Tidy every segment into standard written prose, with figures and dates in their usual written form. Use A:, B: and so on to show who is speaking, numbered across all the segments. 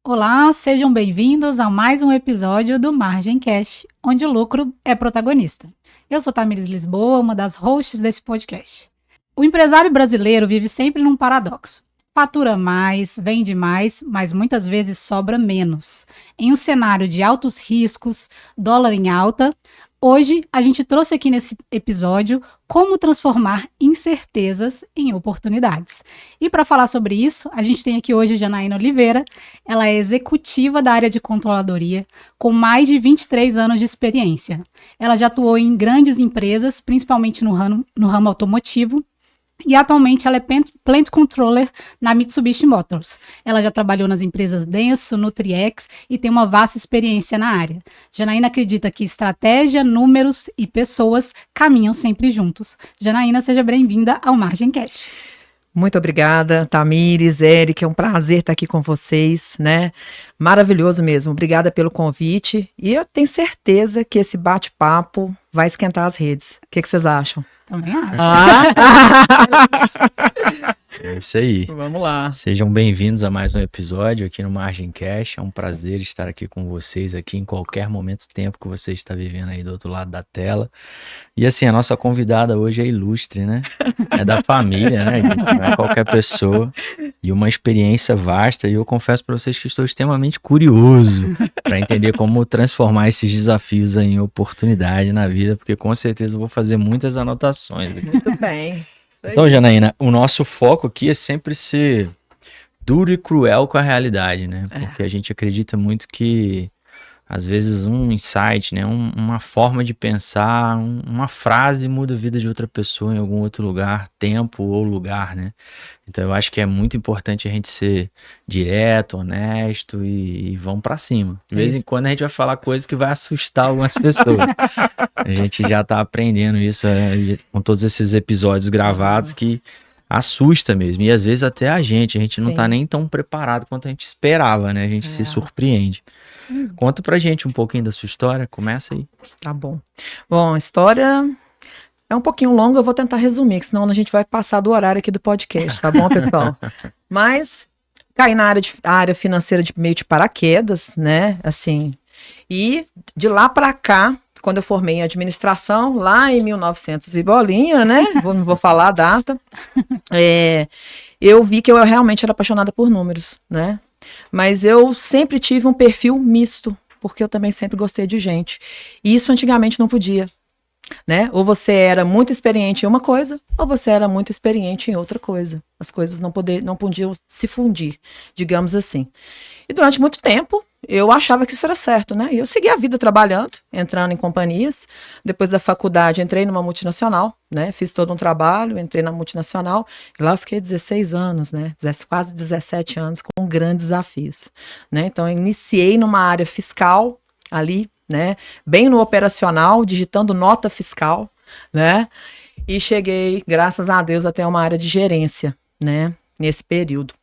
A: Olá, sejam bem-vindos a mais um episódio do Margem Cash, onde o lucro é protagonista. Eu sou Tamires Lisboa, uma das hosts desse podcast. O empresário brasileiro vive sempre num paradoxo. Fatura mais, vende mais, mas muitas vezes sobra menos. Em um cenário de altos riscos, dólar em alta, hoje a gente trouxe aqui nesse episódio como transformar incertezas em oportunidades. E para falar sobre isso, a gente tem aqui hoje a Janaína Oliveira. Ela é executiva da área de controladoria, com mais de 23 anos de experiência. Ela já atuou em grandes empresas, principalmente no ramo automotivo, e atualmente ela é Plant Controller na Mitsubishi Motors. Ela já trabalhou nas empresas Denso, Nutriex e tem uma vasta experiência na área. Janaína acredita que estratégia, números e pessoas caminham sempre juntos. Janaína, seja bem-vinda ao Margem Cash.
B: Muito obrigada, Tamires, Eric, é um prazer estar aqui com vocês, né? Maravilhoso mesmo, obrigada pelo convite e eu tenho certeza que esse bate-papo vai esquentar as redes. O que vocês acham?
A: Também acho.
C: É isso aí.
B: Vamos lá.
C: Sejam bem-vindos a mais um episódio aqui no Margem Cash. É um prazer estar aqui com vocês aqui em qualquer momento do tempo que você está vivendo aí do outro lado da tela. E assim, a nossa convidada hoje é ilustre, né? É da família, né, gente? Não é qualquer pessoa. E uma experiência vasta. E eu confesso para vocês que estou extremamente curioso para entender como transformar esses desafios em oportunidade na vida, porque com certeza eu vou fazer muitas anotações aqui.
B: Muito bem.
C: Então, Janaína, o nosso foco aqui é sempre ser duro e cruel com a realidade, né? Porque a gente acredita muito que, às vezes, um insight, né? Uma forma de pensar, uma frase muda a vida de outra pessoa em algum outro lugar, tempo ou lugar, né? Então, eu acho que é muito importante a gente ser direto, honesto e vamos pra cima. De vez em quando a gente vai falar coisas que vai assustar algumas pessoas. A gente já tá aprendendo isso com todos esses episódios gravados que assusta mesmo. E às vezes até a gente não tá nem tão preparado quanto a gente esperava, né? A gente se surpreende. Conta pra gente um pouquinho da sua história, começa aí.
B: Tá bom. Bom, a história é um pouquinho longa, eu vou tentar resumir, que senão a gente vai passar do horário aqui do podcast, tá bom, pessoal? Mas caí na área financeira de meio de paraquedas, né? Assim, e de lá pra cá, quando eu formei em administração, lá em 1900 e bolinha, né? Não vou falar a data. Eu vi que eu realmente era apaixonada por números, né? Mas eu sempre tive um perfil misto, porque eu também sempre gostei de gente. E isso antigamente não podia, né? Ou você era muito experiente em uma coisa, ou você era muito experiente em outra coisa. As coisas não podiam se fundir, digamos assim. E durante muito tempo, eu achava que isso era certo, né? E eu segui a vida trabalhando, entrando em companhias. Depois da faculdade, entrei numa multinacional, né? Fiz todo um trabalho, entrei na multinacional. E lá eu fiquei 16 anos, né? Quase 17 anos, com grandes desafios, né? Então, eu iniciei numa área fiscal, ali, né? Bem no operacional, digitando nota fiscal, né? E cheguei, graças a Deus, até uma área de gerência, né? Nesse período.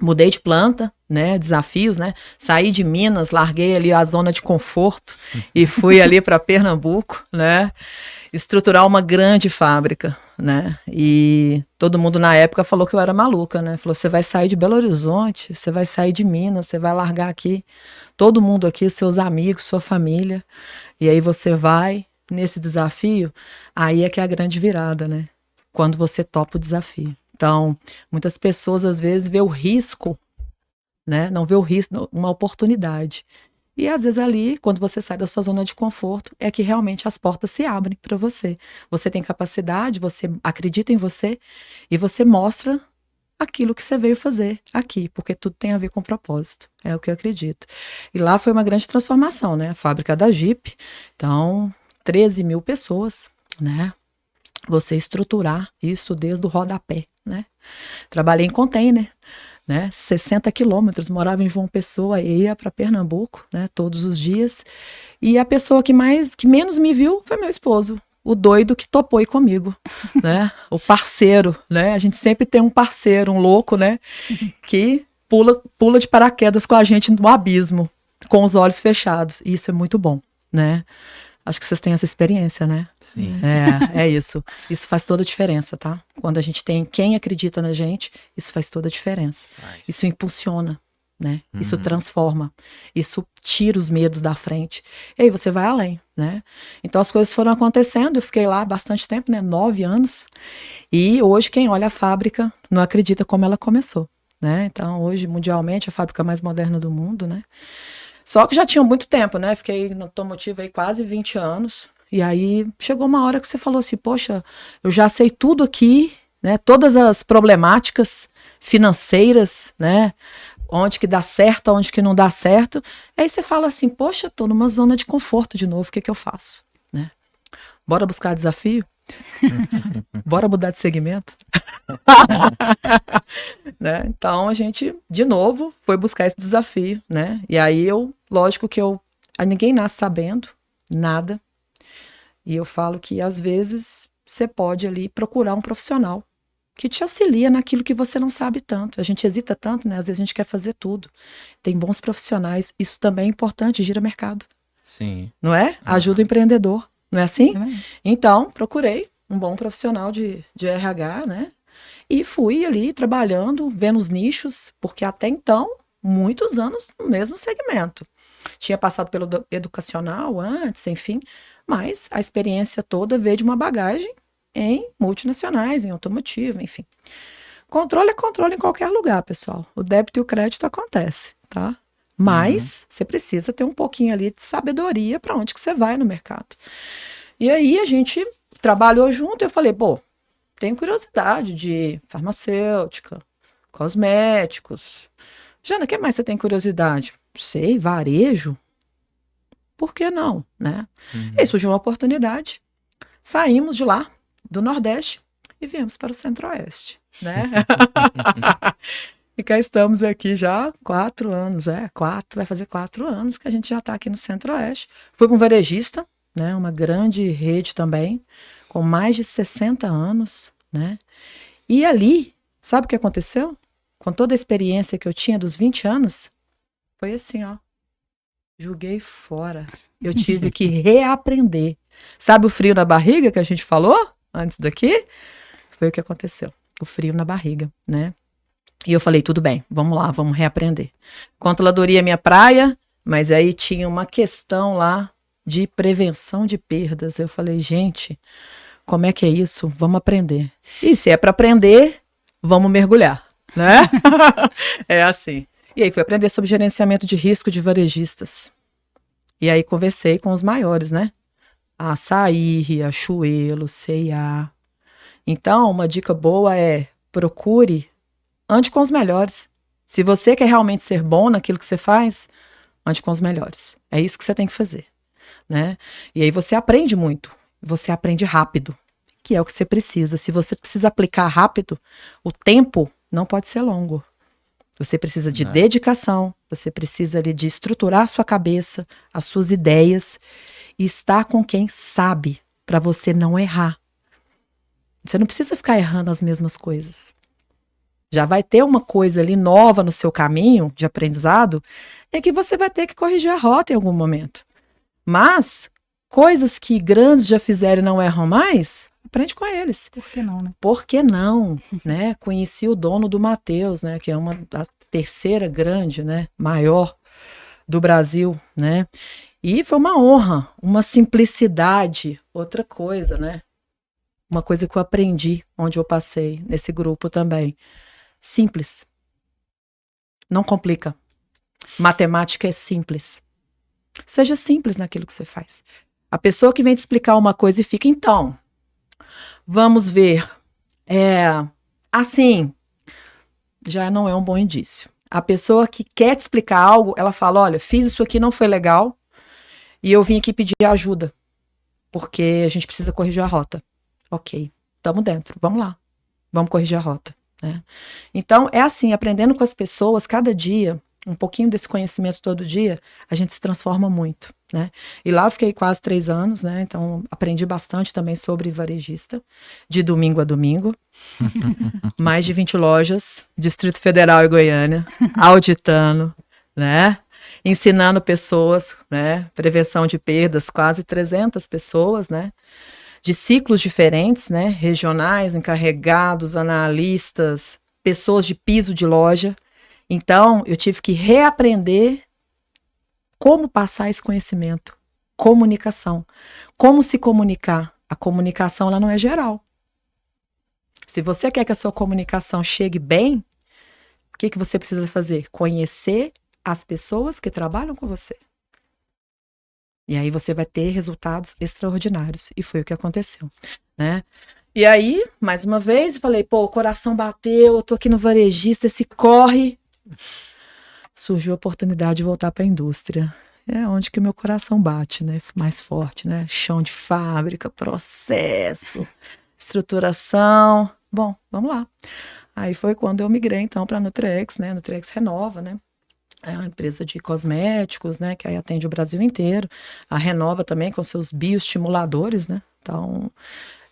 B: Mudei de planta, né, desafios, né, saí de Minas, larguei ali a zona de conforto e fui ali para Pernambuco, né, estruturar uma grande fábrica, né, e todo mundo na época falou que eu era maluca, né, falou, você vai sair de Belo Horizonte, você vai sair de Minas, você vai largar aqui, todo mundo aqui, seus amigos, sua família, e aí você vai nesse desafio, aí é que é a grande virada, né, quando você topa o desafio. Então, muitas pessoas às vezes vê o risco, né? Não vê o risco, uma oportunidade. E às vezes ali, quando você sai da sua zona de conforto, é que realmente as portas se abrem para você. Você tem capacidade, você acredita em você e você mostra aquilo que você veio fazer aqui, porque tudo tem a ver com propósito, é o que eu acredito. E lá foi uma grande transformação, né? A fábrica da Jeep, então 13 mil pessoas, né? Você estruturar isso desde o rodapé, né? Trabalhei em container, né? 60 quilômetros, morava em João Pessoa e ia para Pernambuco, né? Todos os dias. E a pessoa que menos me viu foi meu esposo, o doido que topou ir comigo, né? O parceiro, né? A gente sempre tem um parceiro, um louco, né? Que pula de paraquedas com a gente no abismo, com os olhos fechados. E isso é muito bom, né? Acho que vocês têm essa experiência, né?
C: Sim.
B: É isso. Isso faz toda a diferença, tá? Quando a gente tem quem acredita na gente, isso faz toda a diferença. Isso impulsiona, né? Isso transforma, isso tira os medos da frente. E aí você vai além, né? Então as coisas foram acontecendo, eu fiquei lá bastante tempo, né? 9 anos. E hoje quem olha a fábrica não acredita como ela começou, né? Então hoje, mundialmente, a fábrica mais moderna do mundo, né? Só que já tinha muito tempo, né? Fiquei na automotiva aí quase 20 anos. E aí chegou uma hora que você falou assim, poxa, eu já sei tudo aqui, né? Todas as problemáticas financeiras, né? Onde que dá certo, onde que não dá certo. Aí você fala assim, poxa, tô numa zona de conforto de novo, o que que eu faço? Né? Bora buscar desafio? Bora mudar de segmento? Né? Então a gente, de novo, foi buscar esse desafio, né? E aí lógico que ninguém nasce sabendo nada. E eu falo que às vezes você pode ali procurar um profissional que te auxilia naquilo que você não sabe tanto. A gente hesita tanto, né? Às vezes a gente quer fazer tudo. Tem bons profissionais, isso também é importante, gira mercado.
C: Sim.
B: Não é? Ajuda o empreendedor, não é assim? Então, procurei um bom profissional de RH, né? E fui ali trabalhando, vendo os nichos, porque até então, muitos anos no mesmo segmento. Tinha passado pelo educacional antes, enfim, mas a experiência toda veio de uma bagagem em multinacionais, em automotiva, enfim. Controle é controle em qualquer lugar, pessoal. O débito e o crédito acontece, tá? Mas você precisa ter um pouquinho ali de sabedoria para onde que você vai no mercado. E aí a gente trabalhou junto e eu falei, pô, tenho curiosidade de farmacêutica, cosméticos. Jana, o que mais você tem curiosidade? Sei, varejo. Por que não, né? E aí surgiu uma oportunidade. Saímos de lá, do Nordeste, e viemos para o Centro-Oeste, né? E cá estamos aqui já 4 anos, vai fazer 4 anos que a gente já está aqui no Centro-Oeste. Fui com um varejista, né? Uma grande rede também, com mais de 60 anos, né? E ali, sabe o que aconteceu? Com toda a experiência que eu tinha dos 20 anos, foi assim, ó. Joguei fora. Eu tive que reaprender. Sabe o frio na barriga que a gente falou antes daqui? Foi o que aconteceu. O frio na barriga, né? E eu falei, tudo bem, vamos lá, vamos reaprender. Controladoria é minha praia, mas aí tinha uma questão lá de prevenção de perdas. Eu falei, gente, como é que é isso? Vamos aprender. E se é para aprender, vamos mergulhar, né? É assim. E aí fui aprender sobre gerenciamento de risco de varejistas. E aí conversei com os maiores, né? A Açaí, Riachuelo, C&A. Então, uma dica boa é procure, ande com os melhores. Se você quer realmente ser bom naquilo que você faz, ande com os melhores. É isso que você tem que fazer, né? E aí você aprende muito, você aprende rápido, que é o que você precisa. Se você precisa aplicar rápido, o tempo não pode ser longo. Você precisa de dedicação, você precisa de estruturar a sua cabeça, as suas ideias e estar com quem sabe para você não errar. Você não precisa ficar errando as mesmas coisas. Já vai ter uma coisa ali nova no seu caminho de aprendizado, é que você vai ter que corrigir a rota em algum momento. Mas coisas que grandes já fizeram e não erram mais, aprende com eles.
A: Por que não, né?
B: Por que não, né? Conheci o dono do Mateus, né? Que é a terceira grande, né? Maior do Brasil, né? E foi uma honra, uma simplicidade, outra coisa, né? Uma coisa que eu aprendi onde eu passei, nesse grupo também. Simples. Não complica. Matemática é simples. Seja simples naquilo que você faz. A pessoa que vem te explicar uma coisa e fica, então, vamos ver. Assim, já não é um bom indício. A pessoa que quer te explicar algo, ela fala, olha, fiz isso aqui, não foi legal, e eu vim aqui pedir ajuda, porque a gente precisa corrigir a rota. Ok, estamos dentro, vamos lá, vamos corrigir a rota, né? Então, é assim, aprendendo com as pessoas, cada dia, um pouquinho desse conhecimento todo dia, a gente se transforma muito, né? E lá eu fiquei quase 3 anos, né? Então, aprendi bastante também sobre varejista, de domingo a domingo. Mais de 20 lojas, Distrito Federal e Goiânia, auditando, né? Ensinando pessoas, né? Prevenção de perdas, quase 300 pessoas, né? De ciclos diferentes, né? Regionais, encarregados, analistas, pessoas de piso de loja. Então, eu tive que reaprender como passar esse conhecimento. Comunicação. Como se comunicar? A comunicação, ela não é geral. Se você quer que a sua comunicação chegue bem, o que você precisa fazer? Conhecer as pessoas que trabalham com você. E aí você vai ter resultados extraordinários. E foi o que aconteceu, né? E aí, mais uma vez, falei, pô, o coração bateu, eu tô aqui no varejista, esse corre. Surgiu a oportunidade de voltar para a indústria. É onde que o meu coração bate, né? Mais forte, né? Chão de fábrica, processo, estruturação. Bom, vamos lá. Aí foi quando eu migrei, então, para a Nutrex, né? Nutrex Renova, né? É uma empresa de cosméticos, né? Que aí atende o Brasil inteiro. A Renova também com seus bioestimuladores, né? Então,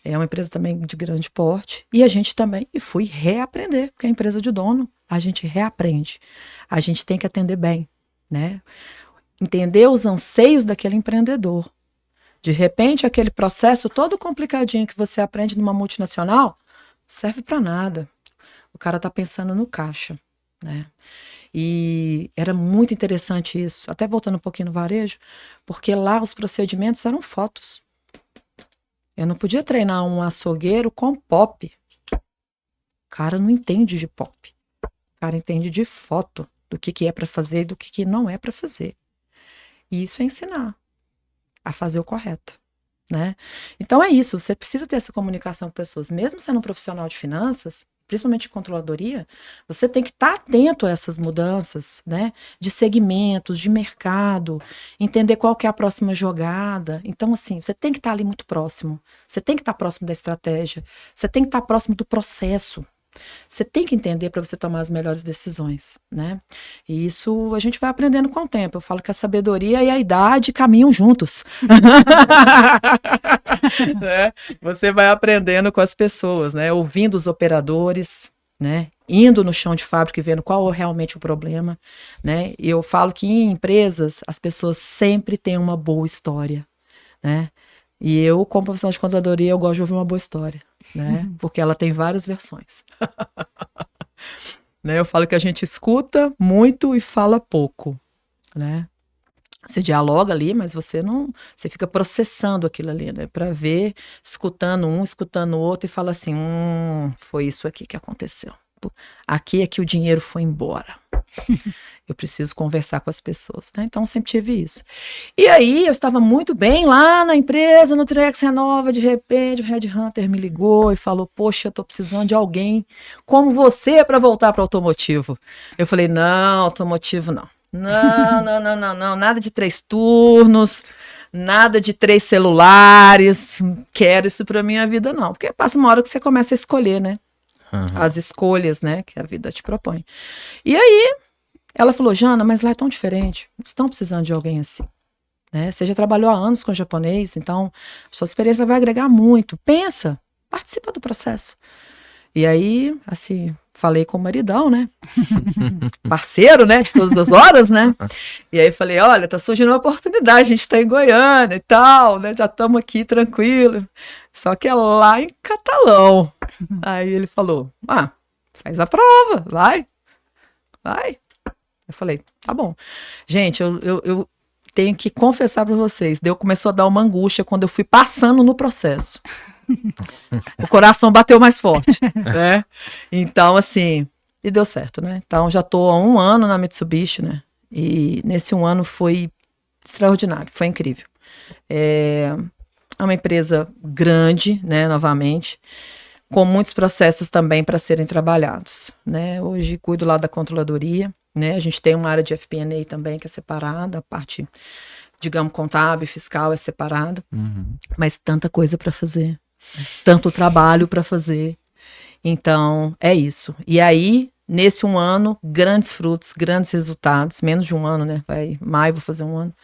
B: é uma empresa também de grande porte. E a gente também, e fui reaprender, porque a empresa de dono, a gente reaprende. A gente tem que atender bem, né? Entender os anseios daquele empreendedor. De repente, aquele processo todo complicadinho que você aprende numa multinacional, serve para nada. O cara tá pensando no caixa, né? E era muito interessante isso, até voltando um pouquinho no varejo, porque lá os procedimentos eram fotos. Eu não podia treinar um açougueiro com pop. O cara não entende de pop. O cara entende de foto, do que é para fazer e do que não é para fazer. E isso é ensinar a fazer o correto, né? Então é isso, você precisa ter essa comunicação com pessoas. Mesmo sendo um profissional de finanças, principalmente de controladoria, você tem que estar atento a essas mudanças, né? De segmentos, de mercado, entender qual que é a próxima jogada. Então, assim, você tem que estar ali muito próximo. Você tem que estar próximo da estratégia. Você tem que estar próximo do processo. Você tem que entender para você tomar as melhores decisões, né? E isso a gente vai aprendendo com o tempo. Eu falo que a sabedoria e a idade caminham juntos. Né? Você vai aprendendo com as pessoas, né? Ouvindo os operadores, né? Indo no chão de fábrica e vendo qual é realmente o problema, né? E eu falo que em empresas as pessoas sempre têm uma boa história, né? E eu, como profissional de contadoria, eu gosto de ouvir uma boa história, né? Porque ela tem várias versões. Né? Eu falo que a gente escuta muito e fala pouco, né? Você dialoga ali, mas você não... Você fica processando aquilo ali, né? Para ver, escutando um, escutando o outro e fala assim, foi isso aqui que aconteceu. Aqui é que o dinheiro foi embora. Eu preciso conversar com as pessoas, né? Então, sempre tive isso. E aí, eu estava muito bem lá na empresa, no Nutrex Renova, de repente, o Headhunter me ligou e falou, poxa, eu tô precisando de alguém como você para voltar para automotivo. Eu falei, não, automotivo não. Não, nada de 3 turnos, nada de 3 celulares, quero isso para minha vida não. Porque passa uma hora que você começa a escolher, né? As escolhas, né, que a vida te propõe. E aí, ela falou, Jana, mas lá é tão diferente, estão precisando de alguém assim, né? Você já trabalhou há anos com japonês, então sua experiência vai agregar muito. Pensa, participa do processo. E aí, assim, falei com o maridão, né? Parceiro, né, de todas as horas, né? E aí falei, olha, tá surgindo uma oportunidade, a gente tá em Goiânia e tal, né? Já estamos aqui tranquilo. Só que é lá em Catalão. Aí ele falou, faz a prova, vai. Eu falei, tá bom. Gente, eu tenho que confessar para vocês, Deus começou a dar uma angústia quando eu fui passando no processo. O coração bateu mais forte, né? Então, assim, e deu certo, né? Então, já tô há 1 ano na Mitsubishi, né? E nesse 1 ano foi extraordinário, foi incrível. É uma empresa grande, né? Novamente, com muitos processos também para serem trabalhados, né? Hoje cuido lá da controladoria, né? A gente tem uma área de FP&A também que é separada, a parte, digamos, contábil, fiscal é separada, mas tanta coisa para fazer, tanto trabalho para fazer. Então, é isso. E aí, nesse 1 ano, grandes frutos, grandes resultados, menos de 1 ano, né? Maio vou fazer 1 ano.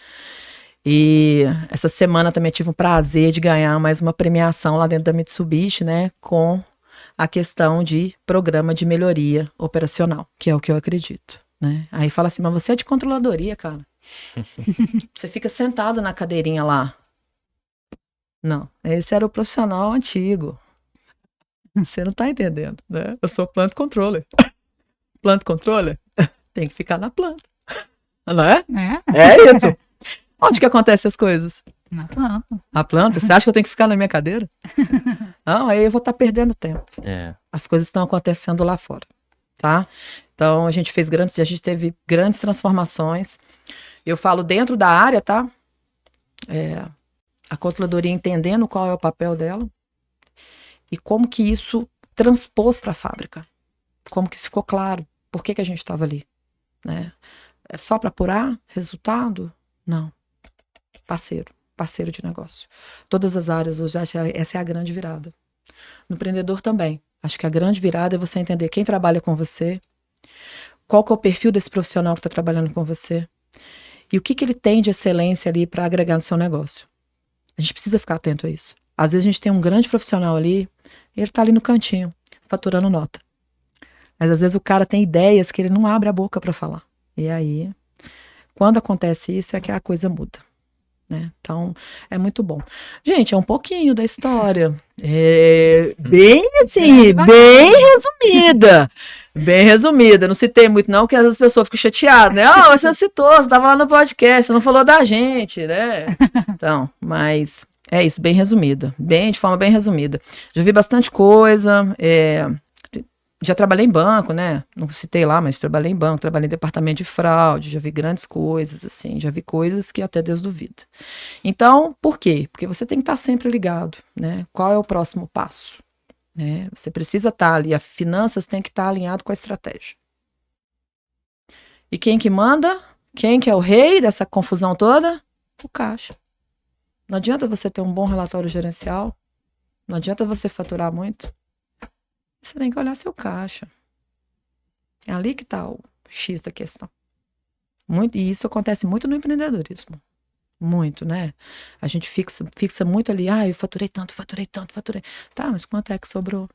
B: E essa semana também tive o prazer de ganhar mais uma premiação lá dentro da Mitsubishi, né? Com a questão de programa de melhoria operacional, que é o que eu acredito, né? Aí fala assim, mas você é de controladoria, cara. Você fica sentado na cadeirinha lá. Não, esse era o profissional antigo. Você não tá entendendo, né? Eu sou plant controller. Plant controller tem que ficar na planta. Não é?
A: É,
B: É isso. Onde que acontecem as coisas?
A: na planta.
B: Na planta? Você acha que eu tenho que ficar na minha cadeira? Não, aí eu vou estar perdendo tempo. As coisas estão acontecendo lá fora, tá? Então, a gente teve grandes transformações. Eu falo dentro da área, tá? A controladoria entendendo qual é o papel dela e como que isso transpôs para a fábrica. Como que isso ficou claro. Por que a gente estava ali, né? É só para apurar resultado? Não. Parceiro de negócio. Todas as áreas, hoje, essa é a grande virada. No empreendedor também. Acho que a grande virada é você entender quem trabalha com você, qual que é o perfil desse profissional que está trabalhando com você e o que ele tem de excelência ali para agregar no seu negócio. A gente precisa ficar atento a isso. Às vezes a gente tem um grande profissional ali e ele está ali no cantinho, faturando nota. Mas às vezes o cara tem ideias que ele não abre a boca para falar. E aí, quando acontece isso, é que a coisa muda. Né? Então, é muito bom. Gente, é um pouquinho da história. É bem assim, bem resumida. Bem resumida. Não citei muito não, porque às vezes as pessoas ficam chateadas, né? Você citou, você estava lá no podcast, você não falou da gente, né? Então, mas é isso, bem resumida. De forma bem resumida. Já vi bastante coisa, já trabalhei em banco, né? Não citei lá, mas trabalhei em banco, trabalhei em departamento de fraude, já vi grandes coisas, assim, já vi coisas que até Deus duvida. Então, por quê? Porque você tem que estar sempre ligado, né? Qual é o próximo passo? Né? Você precisa estar ali, as finanças tem que estar alinhado com a estratégia. E quem que manda? Quem que é o rei dessa confusão toda? O caixa. Não adianta você ter um bom relatório gerencial, não adianta você faturar muito. Você tem que olhar seu caixa. É ali que está o X da questão. E isso acontece muito no empreendedorismo. Muito, né? A gente fixa muito ali. Eu faturei tanto. Tá, mas quanto é que sobrou?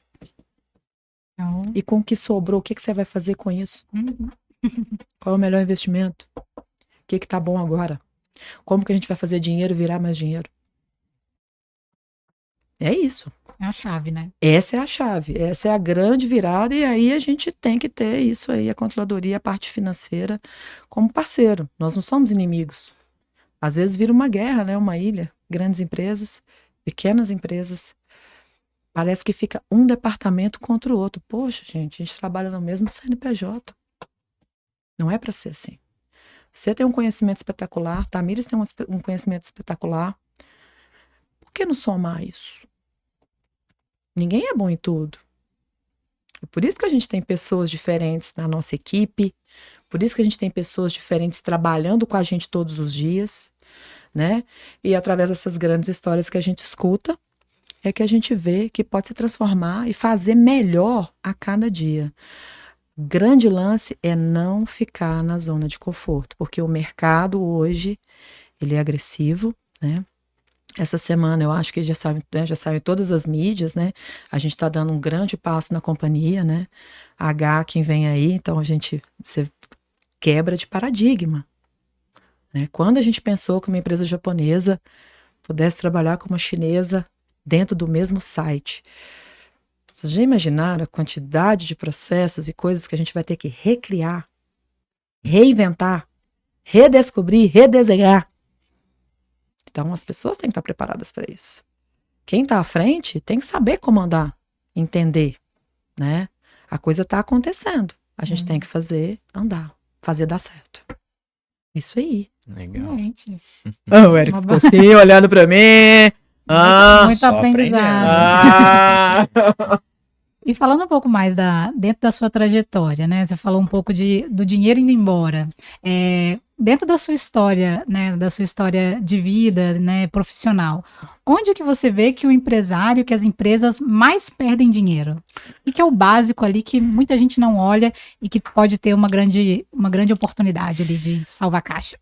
A: Não.
B: E com o que sobrou, o que você vai fazer com isso? Qual é o melhor investimento? O que tá bom agora? Como que a gente vai fazer dinheiro virar mais dinheiro? É isso.
A: É a chave, né?
B: Essa é a chave, essa é a grande virada, e aí a gente tem que ter isso aí, a controladoria, a parte financeira, como parceiro. Nós não somos inimigos. Às vezes vira uma guerra, né? Uma ilha. Grandes empresas, pequenas empresas. Parece que fica um departamento contra o outro. Poxa, gente, a gente trabalha no mesmo CNPJ. Não é para ser assim. Você tem um conhecimento espetacular, Tamires tem um conhecimento espetacular. Por que não somar isso? Ninguém é bom em tudo. É por isso que a gente tem pessoas diferentes na nossa equipe, por isso que a gente tem pessoas diferentes trabalhando com a gente todos os dias, né? E através dessas grandes histórias que a gente escuta, é que a gente vê que pode se transformar e fazer melhor a cada dia. O grande lance é não ficar na zona de conforto, porque o mercado hoje, ele é agressivo, né? Essa semana eu acho que já saiu em todas as mídias, né? A gente está dando um grande passo na companhia, né? Quem vem aí, então você quebra de paradigma, né? Quando a gente pensou que uma empresa japonesa pudesse trabalhar com uma chinesa dentro do mesmo site, vocês já imaginaram a quantidade de processos e coisas que a gente vai ter que recriar, reinventar, redescobrir, redesenhar? Então, as pessoas têm que estar preparadas para isso. Quem está à frente tem que saber comandar, entender, né? A coisa está acontecendo. A gente tem que fazer andar, fazer dar certo. Isso aí.
C: Legal.
A: Gente,
B: O Érico ficou assim, olhando para mim.
A: muito
C: só
A: aprendizado.
B: Ah.
A: E falando um pouco mais dentro da sua trajetória, né? Você falou um pouco do dinheiro indo embora. Dentro da sua história, né? Da sua história de vida, né? Profissional. Onde que você vê que o empresário, que as empresas mais perdem dinheiro? E que é o básico ali que muita gente não olha e que pode ter uma grande oportunidade ali de salvar a caixa?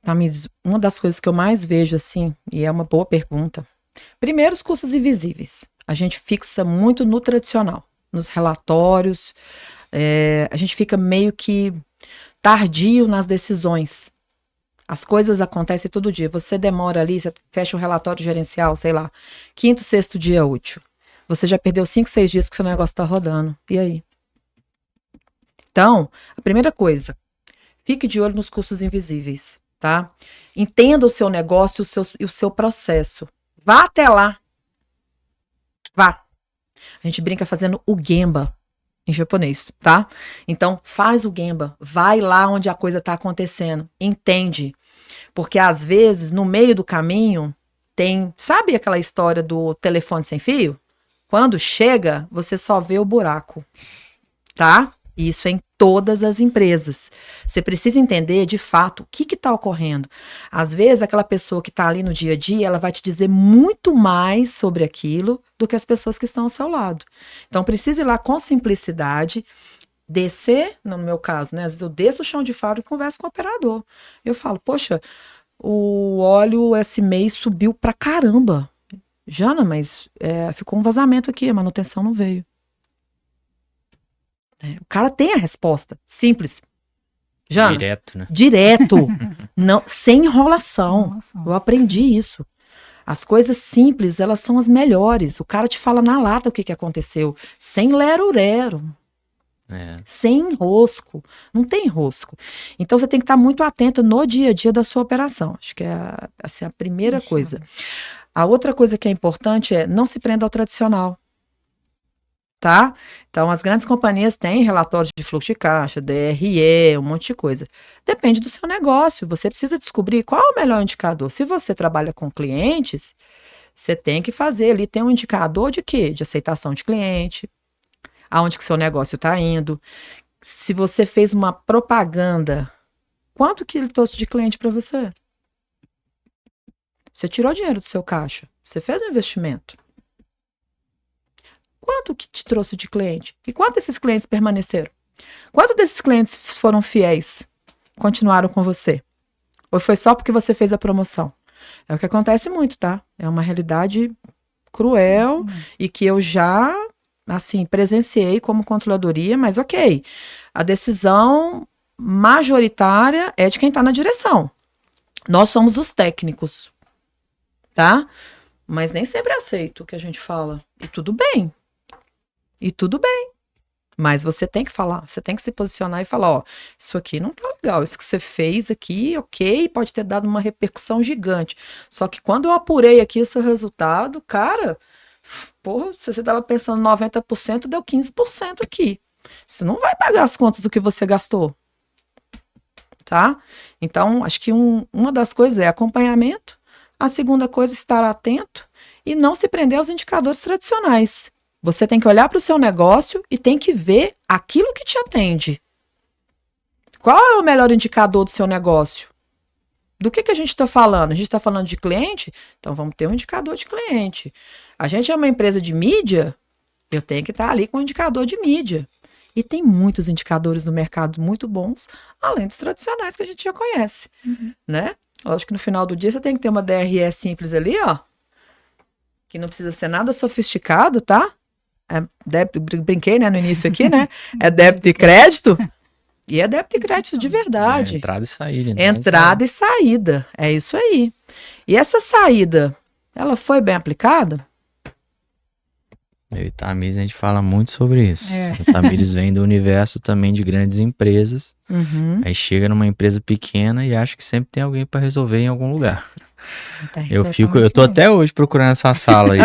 B: Tamires, uma das coisas que eu mais vejo assim, e é uma boa pergunta. Primeiro, os custos invisíveis. A gente fixa muito no tradicional, nos relatórios, a gente fica meio que tardio nas decisões. As coisas acontecem todo dia. Você demora ali, você fecha o relatório gerencial, sei lá, 5º, 6º dia útil. Você já perdeu 5, 6 dias que seu negócio está rodando. E aí? Então, a primeira coisa, Fique de olho nos custos invisíveis, tá? Entenda o seu negócio e o seu processo. Vá até lá. Vá. A gente brinca fazendo o Gemba em japonês, tá? Então, faz o Gemba. Vai lá onde a coisa tá acontecendo. Entende. Porque, às vezes, no meio do caminho, tem... Sabe aquela história do telefone sem fio? Quando chega, você só vê o buraco, tá? Isso é em todas as empresas. Você precisa entender, de fato, o que está ocorrendo. Às vezes, aquela pessoa que está ali no dia a dia, ela vai te dizer muito mais sobre aquilo do que as pessoas que estão ao seu lado. Então, precisa ir lá com simplicidade, descer, no meu caso, né? Às vezes eu desço o chão de fábrica e converso com o operador. Eu falo, poxa, o óleo esse mês subiu pra caramba. Jana, mas ficou um vazamento aqui, a manutenção não veio. O cara tem a resposta, simples. Jana,
C: Direto, né?
B: Direto, não, sem enrolação. Eu aprendi isso. As coisas simples, elas são as melhores. O cara te fala na lata o que aconteceu, sem lero-lero. Sem enrosco, não tem enrosco. Então você tem que estar muito atento no dia a dia da sua operação. Acho que é assim, a primeira coisa. A outra coisa que é importante é não se prenda ao tradicional. Tá? Então, as grandes companhias têm relatórios de fluxo de caixa, DRE, um monte de coisa. Depende do seu negócio. Você precisa descobrir qual é o melhor indicador. Se você trabalha com clientes, você tem que fazer ali, tem um indicador de quê? De aceitação de cliente, aonde que seu negócio está indo. Se você fez uma propaganda, quanto que ele trouxe de cliente para você? Você tirou dinheiro do seu caixa, você fez um investimento. Quanto que te trouxe de cliente? E quanto esses clientes permaneceram? Quanto desses clientes foram fiéis? Continuaram com você? Ou foi só porque você fez a promoção? É o que acontece muito, tá? É uma realidade cruel e que eu já, assim, presenciei como controladoria, mas ok. A decisão majoritária é de quem está na direção. Nós somos os técnicos, tá? Mas nem sempre aceito o que a gente fala. E tudo bem. E tudo bem, mas você tem que falar, você tem que se posicionar e falar, ó, isso aqui não tá legal, isso que você fez aqui, ok, pode ter dado uma repercussão gigante, só que quando eu apurei aqui o seu resultado, cara, porra, se você tava pensando 90%, deu 15% aqui, isso não vai pagar as contas do que você gastou, tá? Então, acho que uma das coisas é acompanhamento, a segunda coisa é estar atento e não se prender aos indicadores tradicionais. Você tem que olhar para o seu negócio e tem que ver aquilo que te atende. Qual é o melhor indicador do seu negócio? Do que a gente está falando? A gente está falando de cliente? Então vamos ter um indicador de cliente. A gente é uma empresa de mídia? Eu tenho que estar ali com um indicador de mídia. E tem muitos indicadores no mercado muito bons, além dos tradicionais que a gente já conhece. Né? Lógico que no final do dia você tem que ter uma DRE simples ali, ó. Que não precisa ser nada sofisticado, tá? Brinquei, né, no início aqui, né? É débito e crédito. E é débito e crédito de verdade.
C: Entrada e saída. Né?
B: Entrada e saída. É isso aí. E essa saída, ela foi bem aplicada?
C: Eu e Tamires, a gente fala muito sobre isso. O Tamires vem do universo também de grandes empresas. Aí chega numa empresa pequena e acha que sempre tem alguém para resolver em algum lugar. Eu tô até hoje procurando essa sala aí.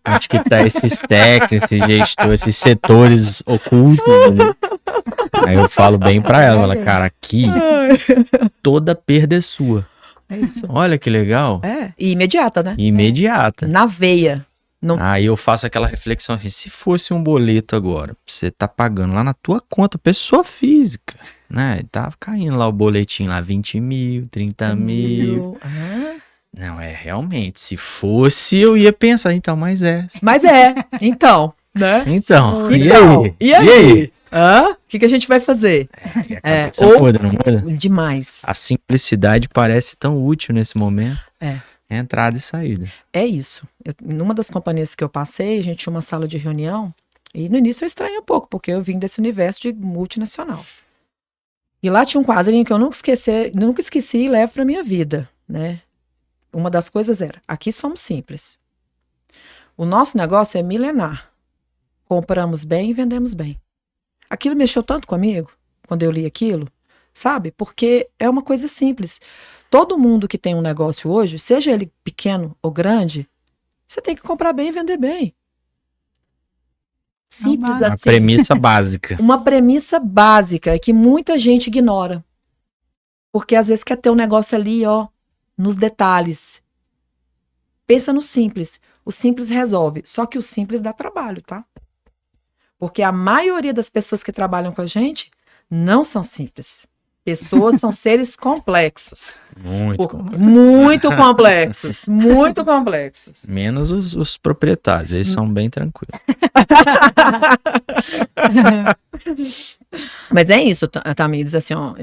C: Onde que tá esses técnicos, esses gestores, esses setores ocultos. Né? Aí eu falo bem pra ela, cara, aqui toda perda é sua.
B: É isso.
C: Olha que legal.
B: E imediata, né?
C: Imediata.
B: Na veia.
C: Aí eu faço aquela reflexão assim, se fosse um boleto agora, você tá pagando lá na tua conta, pessoa física, né? Tava caindo lá o boletim lá, 20 mil, 30 mil. Não, realmente, se fosse eu ia pensar, então, mas
B: então, né?
C: Então,
B: e aí? O que a gente vai fazer?
C: Muda, não muda?
B: Demais.
C: A simplicidade parece tão útil nesse momento. Entrada e saída.
B: É isso. Numa das companhias que eu passei, a gente tinha uma sala de reunião e no início eu estranhei um pouco, porque eu vim desse universo de multinacional. E lá tinha um quadrinho que eu nunca esqueci e levo para minha vida, né? Uma das coisas era, aqui somos simples. O nosso negócio é milenar. Compramos bem e vendemos bem. Aquilo mexeu tanto comigo, quando eu li aquilo. sabe? Porque é uma coisa simples. Todo mundo que tem um negócio hoje, seja ele pequeno ou grande, você tem que comprar bem e vender bem. Simples
C: A
B: assim.
C: premissa básica.
B: Uma premissa básica que muita gente ignora. Porque às vezes quer ter um negócio ali, ó, nos detalhes. Pensa no simples. O simples resolve. Só que o simples dá trabalho, tá? Porque a maioria das pessoas que trabalham com a gente não são simples. Pessoas são seres complexos.
C: Muito complexo.
B: Muito complexos. Muito complexos.
C: Menos os proprietários, eles são bem tranquilos.
B: Mas é isso, Tamires, assim, ó,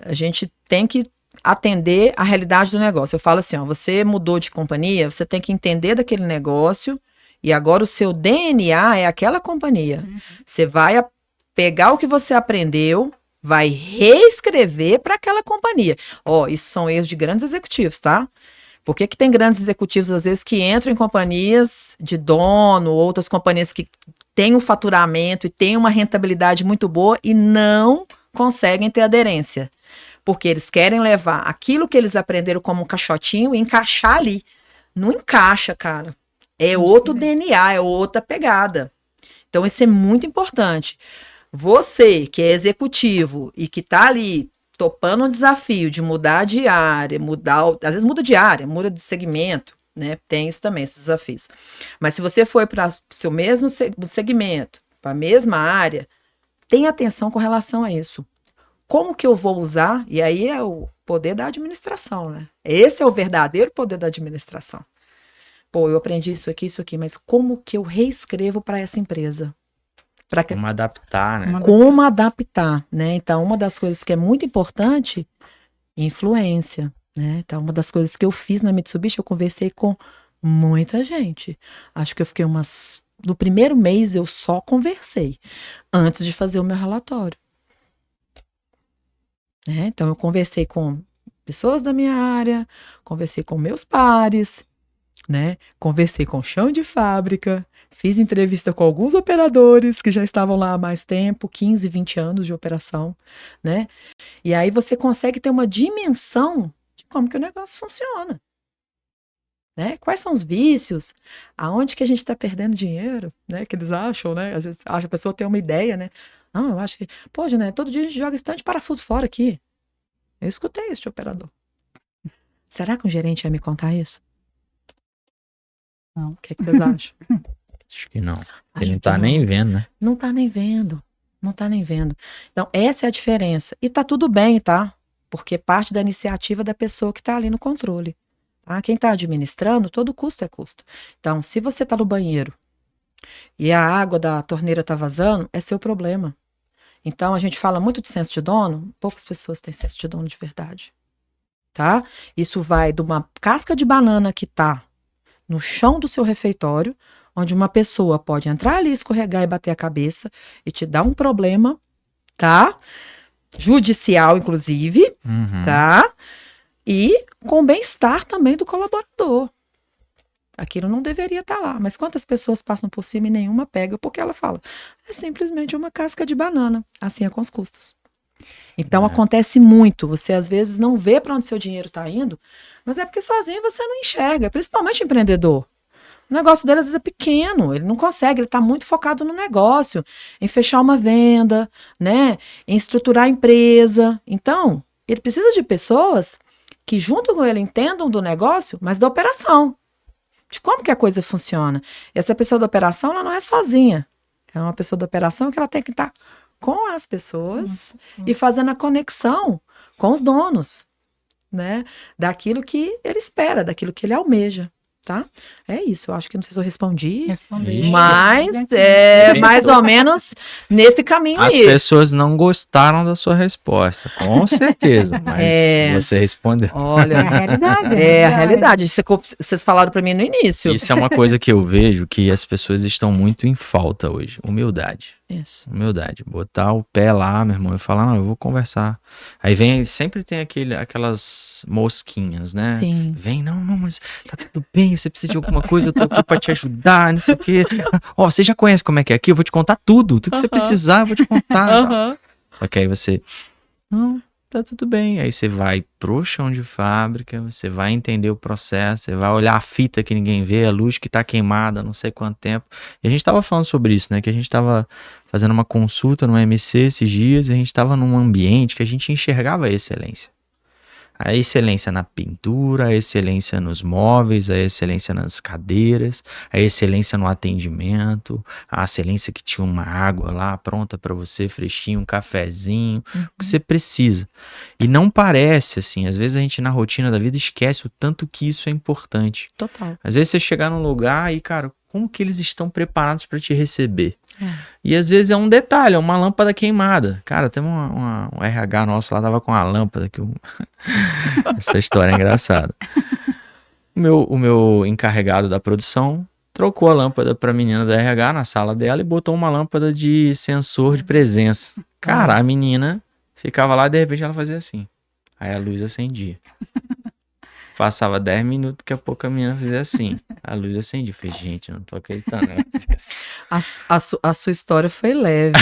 B: a gente tem que atender a realidade do negócio. Eu falo assim, ó, você mudou de companhia, você tem que entender daquele negócio e agora o seu DNA é aquela companhia. Você vai pegar o que você aprendeu, vai reescrever para aquela companhia. Ó, isso são erros de grandes executivos, tá? Por que tem grandes executivos, às vezes, que entram em companhias de dono, outras companhias que têm um faturamento e têm uma rentabilidade muito boa e não conseguem ter aderência? Porque eles querem levar aquilo que eles aprenderam como um caixotinho e encaixar ali. Não encaixa, cara. É outro DNA, é outra pegada. Então, isso é muito importante. Você, que é executivo e que está ali topando um desafio de mudar de área, às vezes muda de área, muda de segmento, né? Tem isso também, esses desafios. Mas se você for para o seu mesmo segmento, para a mesma área, tenha atenção com relação a isso. Como que eu vou usar? E aí é o poder da administração, né? Esse é o verdadeiro poder da administração. Pô, eu aprendi isso aqui, mas como que eu reescrevo para essa empresa?
C: Como adaptar, né?
B: Como adaptar, né? Então, uma das coisas que é muito importante, influência, né? Então, uma das coisas que eu fiz na Mitsubishi, eu conversei com muita gente. Acho que eu fiquei no primeiro mês eu só conversei, antes de fazer o meu relatório. Né? Então, eu conversei com pessoas da minha área, conversei com meus pares, né? Conversei com o chão de fábrica, fiz entrevista com alguns operadores que já estavam lá há mais tempo, 15, 20 anos de operação, né? E aí você consegue ter uma dimensão de como que o negócio funciona, né? Quais são os vícios? Aonde que a gente está perdendo dinheiro, né? Que eles acham, né? Às vezes a pessoa tem uma ideia, né? Não, eu acho que, pô, né? Todo dia a gente joga esse tanto de parafuso fora aqui. Eu escutei isso de operador. Será que um gerente ia me contar isso? Não. O que vocês acham?
C: Acho que não. Ele não tá nem vendo, né?
B: Não tá nem vendo. Não tá nem vendo. Então, essa é a diferença. E tá tudo bem, tá? Porque parte da iniciativa da pessoa que tá ali no controle. Tá? Quem tá administrando, todo custo é custo. Então, se você tá no banheiro e a água da torneira tá vazando, é seu problema. Então, a gente fala muito de senso de dono, poucas pessoas têm senso de dono de verdade. Tá? Isso vai de uma casca de banana que tá no chão do seu refeitório, onde uma pessoa pode entrar ali, escorregar e bater a cabeça e te dar um problema, tá? Judicial, inclusive, tá? E com bem-estar também do colaborador. Aquilo não deveria estar lá. Mas quantas pessoas passam por cima e nenhuma pega porque ela fala, é simplesmente uma casca de banana. Assim é com os custos. Então acontece muito. Você às vezes não vê para onde seu dinheiro está indo, mas é porque sozinho você não enxerga, principalmente empreendedor. O negócio dele às vezes é pequeno, ele não consegue, ele está muito focado no negócio, em fechar uma venda, né? Em estruturar a empresa. Então, ele precisa de pessoas que junto com ele entendam do negócio, mas da operação. De como que a coisa funciona. E essa pessoa da operação, ela não é sozinha. Ela é uma pessoa da operação que ela tem que estar com as pessoas e fazendo a conexão com os donos, né? Daquilo que ele espera, daquilo que ele almeja, tá? É isso, eu acho que não sei se eu respondi, mas é mais ou menos nesse caminho
C: As
B: aí.
C: pessoas não gostaram da sua resposta, com certeza, mas você respondeu.
B: Olha,
A: É a realidade.
B: é a realidade. Vocês falaram para mim no início.
C: Isso é uma coisa que eu vejo que as pessoas estão muito em falta hoje, humildade.
B: Isso.
C: Humildade, botar o pé lá, meu irmão, e falar, não, eu vou conversar. Aí sempre tem aquelas mosquinhas, né?
B: Sim.
C: Vem, não, mas tá tudo bem, você precisa de alguma coisa, eu tô aqui pra te ajudar, não sei o quê. Ó, você já conhece como é que é aqui? Eu vou te contar tudo que você precisar, eu vou te contar. Só que aí você, não, tá tudo bem. Aí você vai pro chão de fábrica, você vai entender o processo, você vai olhar a fita que ninguém vê, a luz que tá queimada, não sei quanto tempo. E a gente tava falando sobre isso, né? Que a gente tava fazendo uma consulta no MC esses dias e a gente tava num ambiente que a gente enxergava a excelência. A excelência na pintura, a excelência nos móveis, a excelência nas cadeiras, a excelência no atendimento, a excelência que tinha uma água lá pronta para você, fresquinho, um cafezinho, o que você precisa. E não parece assim, às vezes a gente na rotina da vida esquece o tanto que isso é importante.
B: Total.
C: Às vezes você chegar num lugar e, cara, como que eles estão preparados para te receber? E às vezes é um detalhe, é uma lâmpada queimada. Cara, tem um RH nosso lá, tava com uma lâmpada que essa história é engraçada. O meu encarregado da produção trocou a lâmpada pra menina da RH na sala dela e botou uma lâmpada de sensor de presença. Cara, a menina ficava lá e de repente ela fazia assim. Aí a luz acendia. Passava 10 minutos, daqui a pouco a menina fazia assim. A luz acendia. Eu falei, gente, eu não tô acreditando.
B: A sua história foi leve.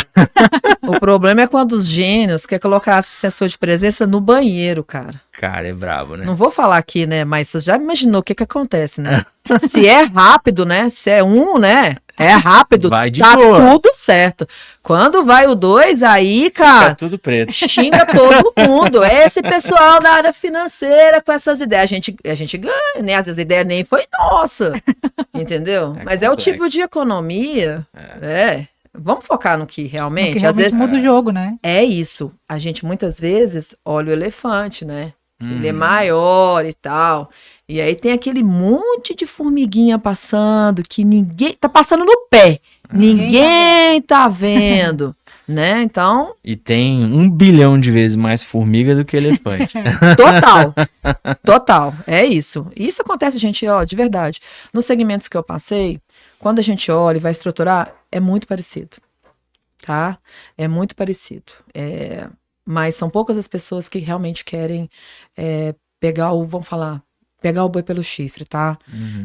B: O problema é quando os gênios querem colocar esse sensor de presença no banheiro, cara.
C: Cara, é brabo, né?
B: Não vou falar aqui, né? Mas você já imaginou o que acontece, né? Se é rápido, né? Se é um, né? É rápido,
C: Vai de
B: tá
C: boa.
B: tudo certo. Quando vai o 2, aí, cara,
C: Fica tudo preto.
B: xinga todo mundo. É esse pessoal da área financeira com essas ideias. A gente ganha, né? Às vezes a ideia nem foi nossa. Entendeu? Mas é o tipo de economia. Vamos focar no que realmente.
A: Porque realmente
B: às vezes
A: muda o jogo, né?
B: é isso. A gente muitas vezes olha o elefante, né? Ele é maior e tal. E aí tem aquele monte de formiguinha passando que ninguém tá passando no pé. Ninguém tá vendo, né? Então,
C: E tem 1 bilhão de vezes mais formiga do que elefante.
B: total. É isso. Isso acontece, gente, ó, de verdade. Nos segmentos que eu passei, quando a gente olha e vai estruturar, é muito parecido, tá? É muito parecido. Mas são poucas as pessoas que realmente querem pegar o boi pelo chifre, tá?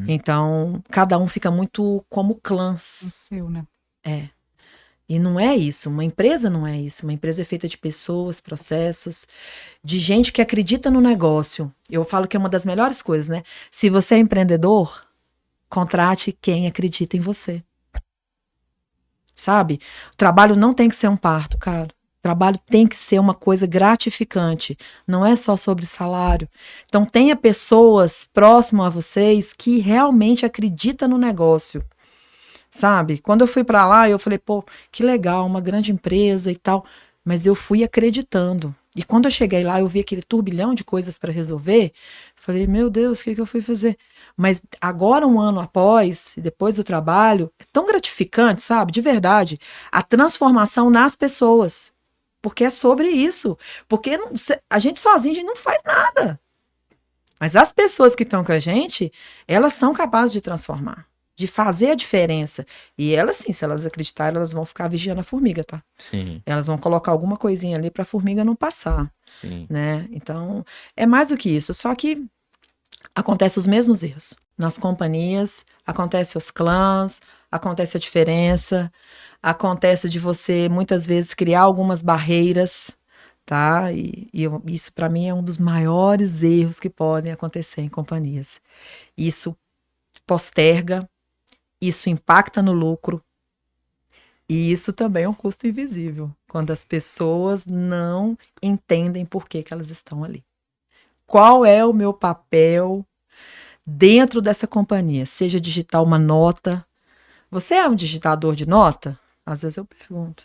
B: Então, cada um fica muito como
A: O
B: clãs.
A: seu, né?
B: E não é isso, uma empresa não é isso. Uma empresa é feita de pessoas, processos, de gente que acredita no negócio. Eu falo que é uma das melhores coisas, né? Se você é empreendedor, contrate quem acredita em você. Sabe? O trabalho não tem que ser um parto, cara. O trabalho tem que ser uma coisa gratificante. Não é só sobre salário. Então, tenha pessoas próximas a vocês que realmente acreditam no negócio. Sabe? Quando eu fui pra lá, eu falei, pô, que legal, uma grande empresa e tal. Mas eu fui acreditando. E quando eu cheguei lá, eu vi aquele turbilhão de coisas para resolver. Falei, meu Deus, o que eu fui fazer? Mas agora, um ano após, depois do trabalho, é tão gratificante, sabe? De verdade. A transformação nas pessoas. Porque é sobre isso. Porque a gente sozinha, a gente não faz nada. Mas as pessoas que estão com a gente, elas são capazes de transformar. De fazer a diferença. E elas, sim, se elas acreditarem, elas vão ficar vigiando a formiga, tá?
C: Sim,
B: Elas vão colocar alguma coisinha ali pra formiga não passar,
C: sim.
B: né? Então, é mais do que isso. Só que acontecem os mesmos erros. Nas companhias, acontece os clãs, acontece a diferença, acontece de você, muitas vezes, criar algumas barreiras, tá? Isso, pra mim, é um dos maiores erros que podem acontecer em companhias. Isso posterga, isso impacta no lucro, e isso também é um custo invisível, quando as pessoas não entendem por que elas estão ali. Qual é o meu papel dentro dessa companhia? Seja digitar uma nota. Você é um digitador de nota? Às vezes eu pergunto.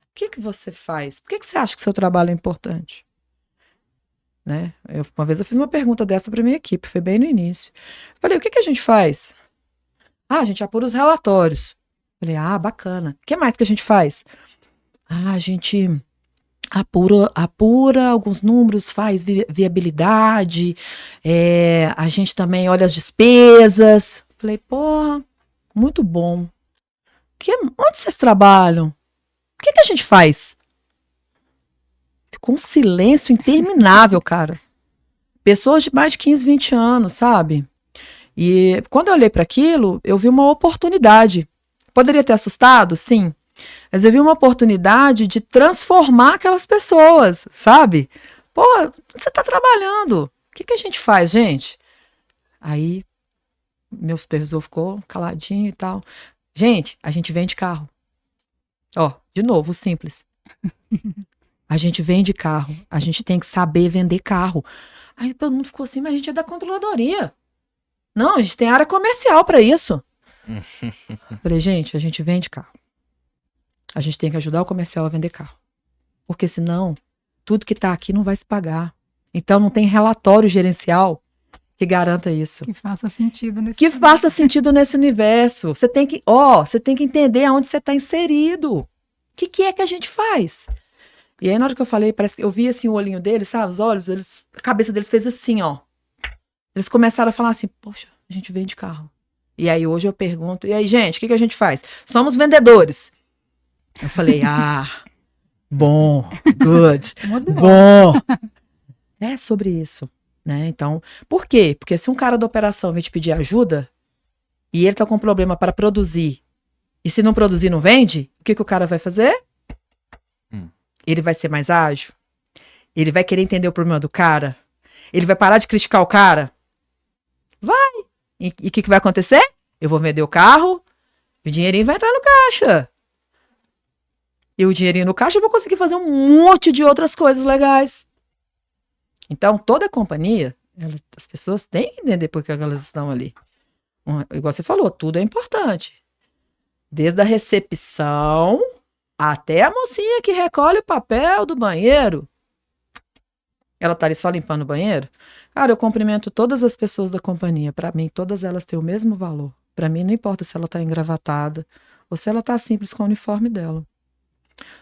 B: O que você faz? Por que você acha que seu trabalho é importante? Né? Uma vez eu fiz uma pergunta dessa para minha equipe, foi bem no início. Falei, o que a gente faz? A gente apura os relatórios. Falei, bacana. O que mais que a gente faz? A gente apura alguns números, faz viabilidade, a gente também olha as despesas. Falei, porra, muito bom. Onde vocês trabalham? O que a gente faz? Ficou um silêncio interminável, cara. Pessoas de mais de 15, 20 anos, sabe? E quando eu olhei para aquilo, eu vi uma oportunidade. Poderia ter assustado? Sim. Mas eu vi uma oportunidade de transformar aquelas pessoas, sabe? Pô, você tá trabalhando. O que que a gente faz, gente? Aí, meu supervisor ficou caladinho e tal. Gente, a gente vende carro. Ó, de novo, simples. A gente vende carro. A gente tem que saber vender carro. Aí todo mundo ficou assim, mas a gente é da controladoria. Não, a gente tem área comercial para isso. Falei, gente, a gente vende carro. A gente tem que ajudar o comercial a vender carro. Porque senão, tudo que tá aqui não vai se pagar. Então não tem relatório gerencial que garanta isso.
A: Que faça sentido nesse
B: Que faça sentido nesse universo. Você tem que entender aonde você está inserido. O que é que a gente faz? E aí, na hora que eu falei, parece que eu vi assim o olhinho deles, sabe? Os olhos, a cabeça deles fez assim, ó. Eles começaram a falar assim, poxa, a gente vende carro. E aí hoje eu pergunto, e aí, gente, o que a gente faz? Somos vendedores. Eu falei, bom, good, bom. É sobre isso, né? Então, por quê? Porque se um cara da operação vem te pedir ajuda e ele tá com um problema para produzir, e se não produzir, não vende, o que o cara vai fazer? Ele vai ser mais ágil? Ele vai querer entender o problema do cara? Ele vai parar de criticar o cara? Vai! E o que vai acontecer? Eu vou vender o carro, e o dinheirinho vai entrar no caixa. E o dinheirinho no caixa eu vou conseguir fazer um monte de outras coisas legais. Então, toda a companhia, as pessoas têm que entender por que elas estão ali. Igual você falou, tudo é importante. Desde a recepção até a mocinha que recolhe o papel do banheiro. Ela tá ali só limpando o banheiro? Cara, eu cumprimento todas as pessoas da companhia. Para mim, todas elas têm o mesmo valor. Para mim, não importa se ela tá engravatada ou se ela tá simples com o uniforme dela.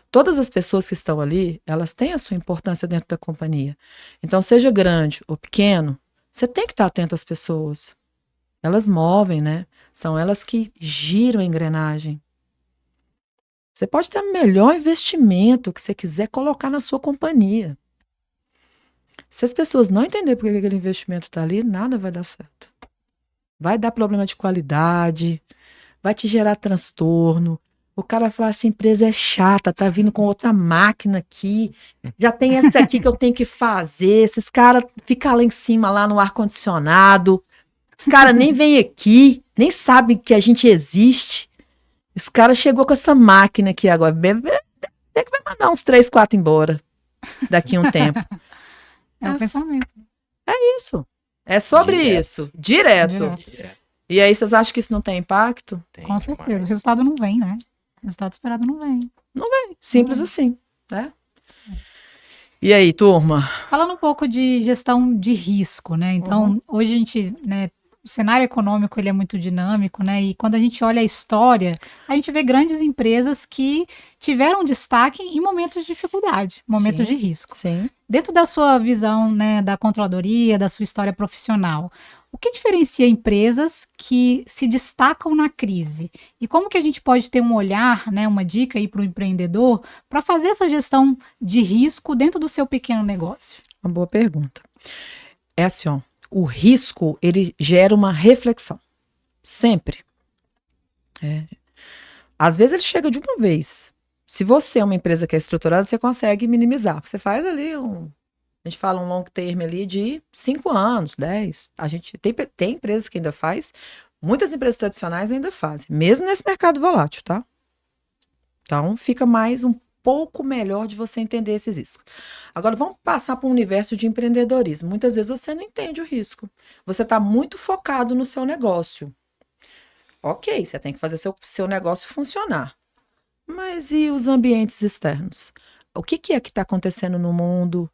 B: Todas as pessoas que estão ali, elas têm a sua importância dentro da companhia. Então, seja grande ou pequeno, você tem que estar atento às pessoas. Elas movem, né? São elas que giram a engrenagem. Você pode ter o melhor investimento que você quiser colocar na sua companhia. Se as pessoas não entenderem por que aquele investimento está ali, nada vai dar certo. Vai dar problema de qualidade, vai te gerar transtorno. O cara vai falar assim, a empresa é chata, tá vindo com outra máquina aqui, já tem essa aqui que eu tenho que fazer, esses caras ficam lá em cima, lá no ar-condicionado, os caras nem vêm aqui, nem sabem que a gente existe. Os caras chegou com essa máquina aqui agora, tem que vai mandar uns 3, 4 embora daqui a um tempo.
A: É o pensamento.
B: É isso. É sobre isso. Direto. E aí, vocês acham que isso não tem impacto?
C: Tem
A: Com certeza.
C: demais.
A: O resultado não vem, né? O resultado esperado não vem.
B: Simples assim, né? E aí, turma?
A: Falando um pouco de gestão de risco, né? Então, hoje a gente, né, o cenário econômico ele é muito dinâmico, né? E quando a gente olha a história, a gente vê grandes empresas que tiveram destaque em momentos de dificuldade, momentos de risco.
B: Sim.
A: Dentro da sua visão, né, da controladoria, da sua história profissional, o que diferencia empresas que se destacam na crise? E como que a gente pode ter um olhar, né, uma dica aí para o empreendedor para fazer essa gestão de risco dentro do seu pequeno negócio?
B: Uma boa pergunta. É assim, ó, o risco, ele gera uma reflexão. Sempre. Às vezes ele chega de uma vez. Se você é uma empresa que é estruturada, você consegue minimizar. Você faz ali a gente fala um long term ali de 5 anos, 10. A gente tem empresas que ainda faz, muitas empresas tradicionais ainda fazem, mesmo nesse mercado volátil, tá? Então fica mais um pouco melhor de você entender esses riscos. Agora vamos passar para um universo de empreendedorismo. Muitas vezes você não entende o risco. Você está muito focado no seu negócio. Ok, você tem que fazer seu negócio funcionar. Mas e os ambientes externos? O que é que está acontecendo no mundo?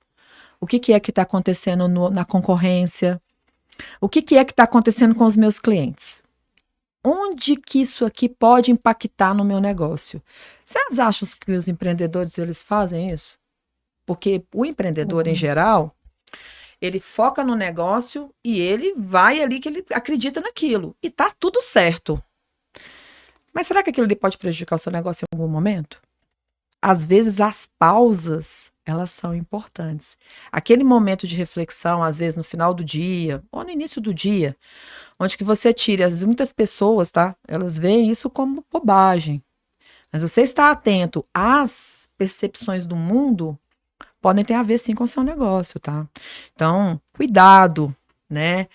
B: O que é que está acontecendo na concorrência? O que é que está acontecendo com os meus clientes? Onde que isso aqui pode impactar no meu negócio? Vocês acham que os empreendedores eles fazem isso? Porque o empreendedor, em geral, ele foca no negócio e ele vai ali que ele acredita naquilo. E tá tudo certo. Mas será que aquilo ali pode prejudicar o seu negócio em algum momento? Às vezes as pausas, elas são importantes. Aquele momento de reflexão, às vezes no final do dia, ou no início do dia, onde que você tira, às vezes muitas pessoas, tá? Elas veem isso como bobagem. Mas você estar atento às percepções do mundo podem ter a ver, sim, com o seu negócio, tá? Então, cuidado, né?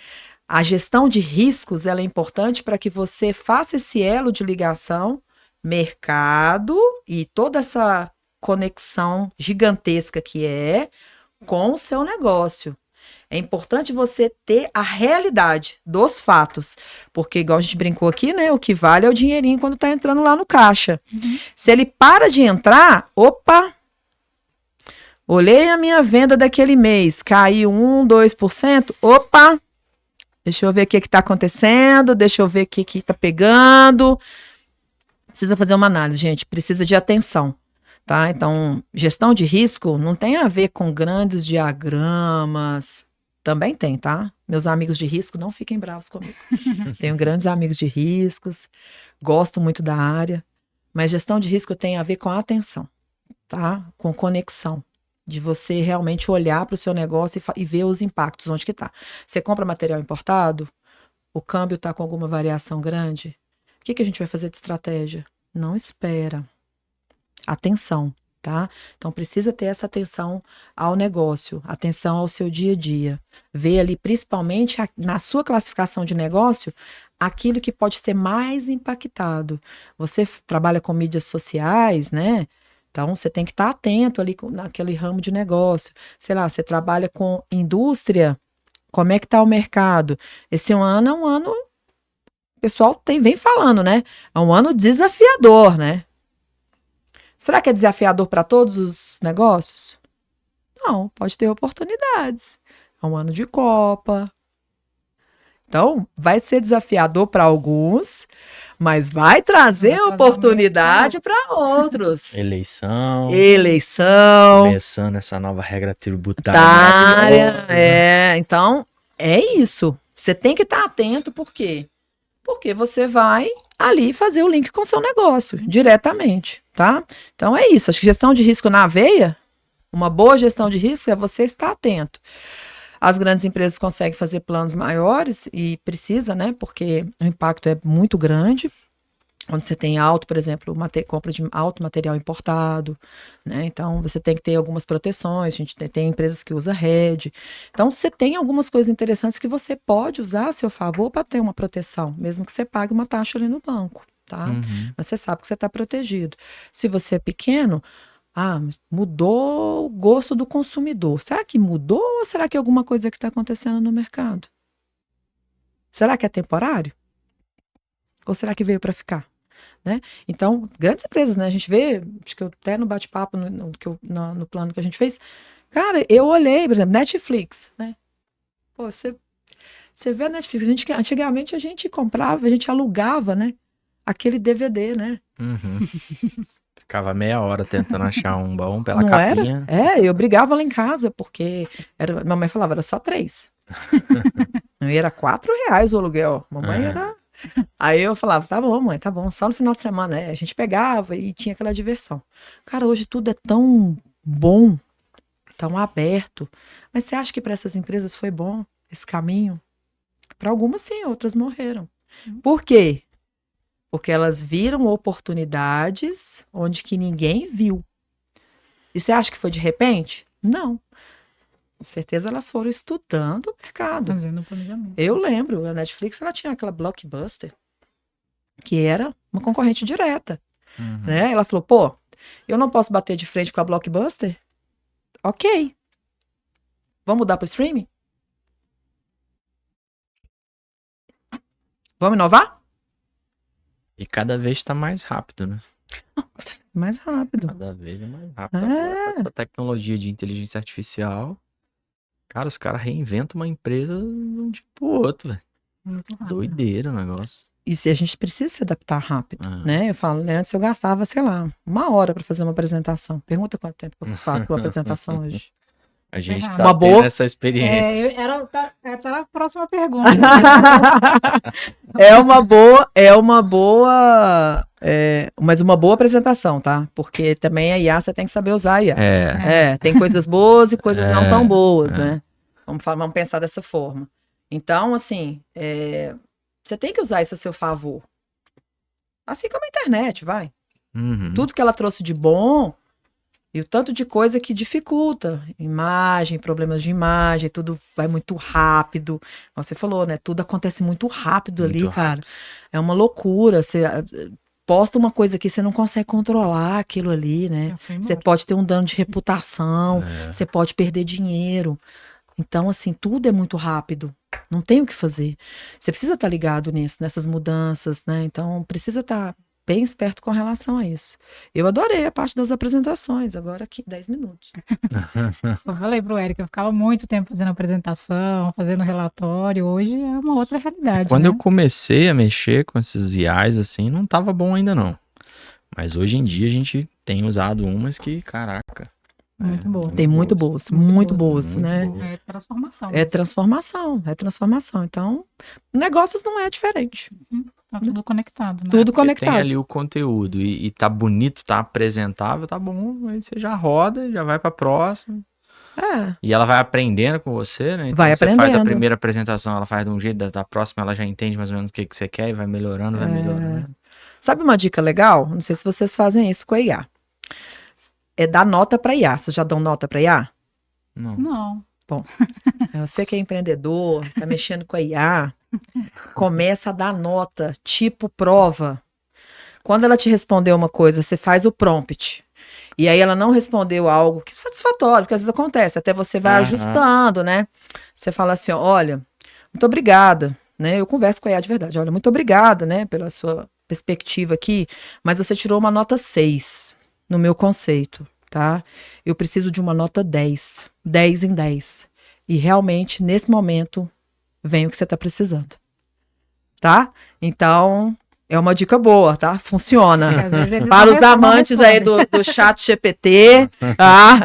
B: A gestão de riscos, ela é importante para que você faça esse elo de ligação, mercado e toda essa conexão gigantesca que é com o seu negócio. É importante você ter a realidade dos fatos, porque igual a gente brincou aqui, né, o que vale é o dinheirinho quando tá entrando lá no caixa. Se ele para de entrar, opa, olhei a minha venda daquele mês, caiu 1, 2%, opa, deixa eu ver o que está acontecendo, deixa eu ver o que está pegando. Precisa fazer uma análise, gente, precisa de atenção, tá? Então, gestão de risco não tem a ver com grandes diagramas, também tem, tá? Meus amigos de risco, não fiquem bravos comigo. Tenho grandes amigos de riscos, gosto muito da área, mas gestão de risco tem a ver com atenção, tá? Com conexão. De você realmente olhar para o seu negócio e ver os impactos, onde que tá. Você compra material importado, o câmbio está com alguma variação grande, o que a gente vai fazer de estratégia? Não espera. Atenção, tá? Então precisa ter essa atenção ao negócio, atenção ao seu dia a dia. Ver ali, principalmente na sua classificação de negócio, aquilo que pode ser mais impactado. Você trabalha com mídias sociais, né? Então, você tem que estar atento ali naquele ramo de negócio. Sei lá, você trabalha com indústria, como é que está o mercado? Esse ano é um ano, o pessoal vem falando, né? É um ano desafiador, né? Será que é desafiador para todos os negócios? Não, pode ter oportunidades. É um ano de Copa. Então, vai ser desafiador para alguns, mas vai trazer oportunidade para outros.
C: Eleição.
B: Começando
C: essa nova regra tributária.
B: Então, é isso. Você tem que estar atento, por quê? Porque você vai ali fazer o link com o seu negócio, diretamente, tá? Então, é isso. Acho que gestão de risco na veia, uma boa gestão de risco é você estar atento. As grandes empresas conseguem fazer planos maiores e precisa, né? Porque o impacto é muito grande. Onde você tem alto, por exemplo, compra de alto material importado, né? Então, você tem que ter algumas proteções. A gente tem empresas que usam hedge. Então, você tem algumas coisas interessantes que você pode usar a seu favor para ter uma proteção, mesmo que você pague uma taxa ali no banco, tá? Mas você sabe que você está protegido. Se você é pequeno, mudou o gosto do consumidor. Será que mudou ou será que é alguma coisa que está acontecendo no mercado? Será que é temporário? Ou será que veio para ficar? Né? Então, grandes empresas, né? A gente vê, acho que até no bate-papo, no plano que a gente fez, cara, eu olhei, por exemplo, Netflix, né? Pô, você vê a Netflix, antigamente a gente comprava, a gente alugava, né? Aquele DVD, né?
C: Ficava meia hora tentando achar um bom pela
B: Não
C: capinha.
B: Eu brigava lá em casa, porque minha mãe falava, era só 3. E era R$4 o aluguel. Mamãe era... Aí eu falava, tá bom, mãe, tá bom, só no final de semana, né? A gente pegava e tinha aquela diversão. Cara, hoje tudo é tão bom, tão aberto. Mas você acha que para essas empresas foi bom esse caminho? Para algumas sim, outras morreram. Por quê? Porque elas viram oportunidades onde que ninguém viu. E você acha que foi de repente? Não. Com certeza elas foram estudando o mercado.
A: Fazendo planejamento.
B: Eu lembro, a Netflix ela tinha aquela Blockbuster, que era uma concorrente direta. Né? Ela falou, pô, eu não posso bater de frente com a Blockbuster? Ok. Vamos mudar para o streaming? Vamos inovar?
C: E cada vez está mais rápido, né?
B: Mais rápido.
C: Cada vez é mais rápido. Agora, com essa tecnologia de inteligência artificial, cara, os caras reinventam uma empresa de um dia pro outro, velho. Doideira o negócio.
B: E se a gente precisa se adaptar rápido, né? Eu falo, né, antes eu gastava, sei lá, 1 hora para fazer uma apresentação. Pergunta quanto tempo eu faço uma apresentação hoje.
C: A gente tá
B: Uma boa...
C: tendo essa experiência.
A: Era a próxima pergunta.
B: Mas uma boa apresentação, tá? Porque também a IA você tem que saber usar a IA. Tem coisas boas e coisas não tão boas, né? Vamos pensar dessa forma. Então, assim, você tem que usar isso a seu favor. Assim como a internet, vai.
C: Uhum.
B: Tudo que ela trouxe de bom e o tanto de coisa que dificulta. Imagem, problemas de imagem, tudo vai muito rápido. Como você falou, né? Tudo acontece muito rápido ali,
C: Muito
B: cara. É uma loucura. Você posta uma coisa aqui, você não consegue controlar aquilo ali, né?
A: Já foi
B: Você
A: embora.
B: pode ter um dano de reputação, você pode perder dinheiro. Então, assim, tudo é muito rápido. Não tem o que fazer. Você precisa estar ligado nisso, nessas mudanças, né? Então, precisa estar bem esperto com relação a isso. Eu adorei a parte das apresentações, agora aqui, 10 minutos.
A: Eu falei pro Eric, eu ficava muito tempo fazendo apresentação, fazendo relatório. Hoje é uma outra realidade,
C: Quando
A: né?
C: eu comecei a mexer com esses IAs, assim, não tava bom ainda não. Mas hoje em dia a gente tem usado umas que, caraca.
A: Muito boa.
B: Tem muito boas,
A: Muito
B: muito
A: boas,
B: boas,
C: muito
B: né?
C: boas.
A: É transformação.
B: É
A: mesmo.
B: transformação, é transformação. Então, negócios não é diferente.
A: Tá tudo conectado, né?
B: Tudo
C: Porque
B: conectado.
C: tem ali o conteúdo e tá bonito, tá apresentável, tá bom. Aí você já roda, já vai pra próxima.
B: É,
C: E ela vai aprendendo com você, né? Então
B: Vai
C: você faz a
B: aprendendo.
C: primeira apresentação, ela faz de um jeito, da próxima ela já entende mais ou menos o que você quer e vai melhorando, vai melhorando.
B: Sabe uma dica legal? Não sei se vocês fazem isso com a IA. É dar nota para IA. Vocês já dão nota para IA?
C: Não.
A: Não.
B: Você que é empreendedor, tá mexendo com a IA, começa a dar nota, tipo prova. Quando ela te respondeu uma coisa, você faz o prompt. E aí ela não respondeu algo que é satisfatório, porque às vezes acontece, até você vai
C: Aham.
B: ajustando, né? Você fala assim, ó, olha, muito obrigada, né? Eu converso com a IA de verdade. Olha, muito obrigada, né, pela sua perspectiva aqui, mas você tirou uma nota 6 no meu conceito, tá? Eu preciso de uma nota 10, 10 em 10. E realmente, nesse momento, vem o que você tá precisando, tá? Então, é uma dica boa, tá? Funciona.
A: Porque às vezes eles
B: Para
A: não
B: os
A: não
B: amantes aí
A: respondem.
B: do chat GPT, tá?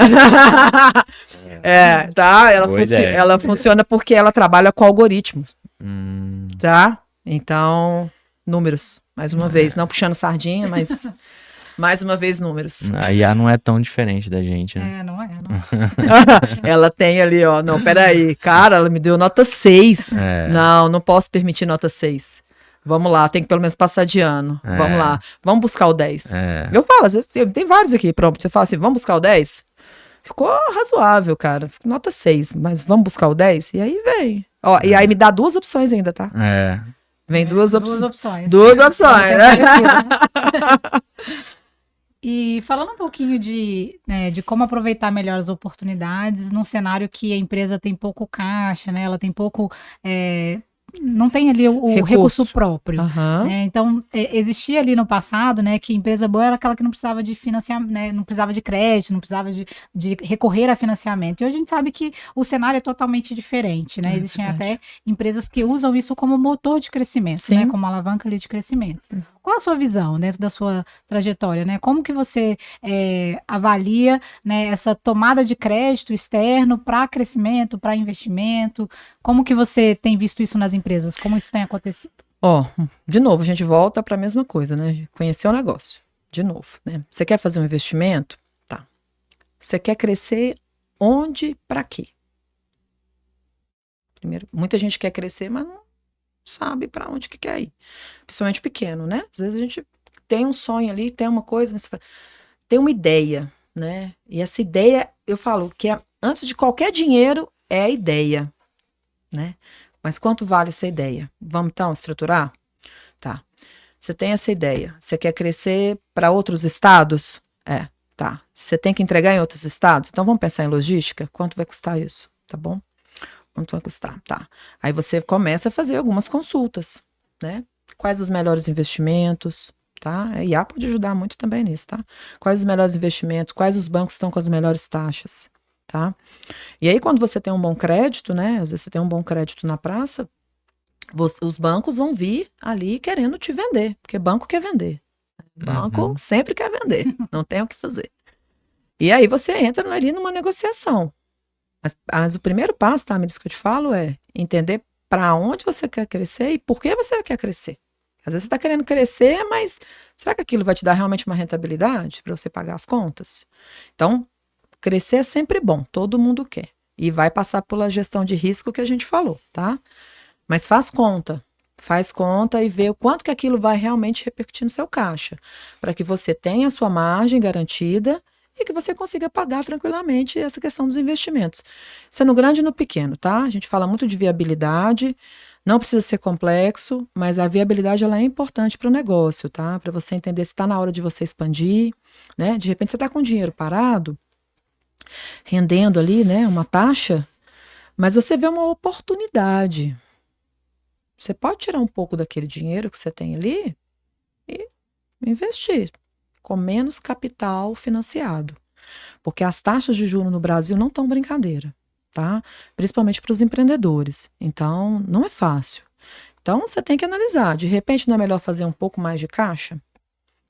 B: Tá?
C: Boa ideia.
B: Ela funciona porque ela trabalha com algoritmos,
C: Hum,
B: tá? Então, números, mais uma vez, não puxando sardinha, mas mais uma vez números.
C: a IA não é tão diferente da gente, né?
A: É, não é, não.
B: Ela tem ali, ó, não, peraí, cara, ela me deu nota 6.
C: É.
B: Não posso permitir nota 6. Vamos lá, tem que pelo menos passar de ano.
C: É.
B: Vamos lá, vamos buscar o 10.
C: É.
B: Eu falo, às vezes tem vários aqui, pronto. Você fala assim, vamos buscar o 10? Ficou razoável, cara. Nota 6, mas vamos buscar o 10? E aí vem. Ó, e aí me dá duas opções ainda, tá?
C: É.
B: Vem duas opções.
A: opções.
B: Duas opções,
A: É
B: né?
A: parecido, né? E falando um pouquinho de como aproveitar melhor as oportunidades num cenário que a empresa tem pouco caixa, né? Ela tem pouco. Não tem ali o recurso próprio.
B: Aham.
A: Né? Então, existia ali no passado, né, que empresa boa era aquela que não precisava de financiamento, né, não precisava de crédito, não precisava de recorrer a financiamento. E hoje a gente sabe que o cenário é totalmente diferente, né?
B: É
A: Existem
B: verdade.
A: até empresas que usam isso como motor de crescimento,
B: Sim.
A: né, como alavanca ali de crescimento. Qual a sua visão dentro da sua trajetória, né? Como que você avalia, né, essa tomada de crédito externo para crescimento, para investimento? Como que você tem visto isso nas empresas? Como isso tem acontecido?
B: Ó, de novo, a gente volta para a mesma coisa, né? Conhecer o negócio. De novo, né? Você quer fazer um investimento? Tá. Você quer crescer onde, para quê? Primeiro, muita gente quer crescer, mas não sabe para onde que quer ir. Principalmente pequeno, né? Às vezes a gente tem um sonho ali, tem uma coisa, mas tem uma ideia, né? E essa ideia, eu falo que antes de qualquer dinheiro é a ideia, né? Mas quanto vale essa ideia? Vamos então estruturar? Tá. Você tem essa ideia. Você quer crescer para outros estados? Tá. Você tem que entregar em outros estados? Então vamos pensar em logística? Quanto vai custar isso? Tá bom? Quanto vai custar? Tá. Aí você começa a fazer algumas consultas, né? Quais os melhores investimentos? Tá? A IA pode ajudar muito também nisso, tá? Quais os melhores investimentos? Quais os bancos estão com as melhores taxas? Tá? E aí, quando você tem um bom crédito, né? Às vezes você tem um bom crédito na praça, os bancos vão vir ali querendo te vender, porque banco quer vender. Banco sempre quer vender, não tem o que fazer. E aí você entra ali numa negociação. Mas o primeiro passo, tá, Miris, que eu te falo é entender para onde você quer crescer e por que você quer crescer. Às vezes você está querendo crescer, mas será que aquilo vai te dar realmente uma rentabilidade para você pagar as contas? Então, crescer é sempre bom, todo mundo quer. E vai passar pela gestão de risco que a gente falou, tá? Mas faz conta. Faz conta e vê o quanto que aquilo vai realmente repercutir no seu caixa, para que você tenha a sua margem garantida e que você consiga pagar tranquilamente essa questão dos investimentos. Isso é no grande e no pequeno, tá? A gente fala muito de viabilidade, não precisa ser complexo, mas a viabilidade ela é importante para o negócio, tá? Para você entender se está na hora de você expandir, né? De repente você está com dinheiro parado, rendendo ali, né, uma taxa, mas você vê uma oportunidade. Você pode tirar um pouco daquele dinheiro que você tem ali e investir com menos capital financiado. Porque as taxas de juros no Brasil não estão brincadeira, tá? Principalmente para os empreendedores. Então, não é fácil. Então, você tem que analisar. De repente, não é melhor fazer um pouco mais de caixa?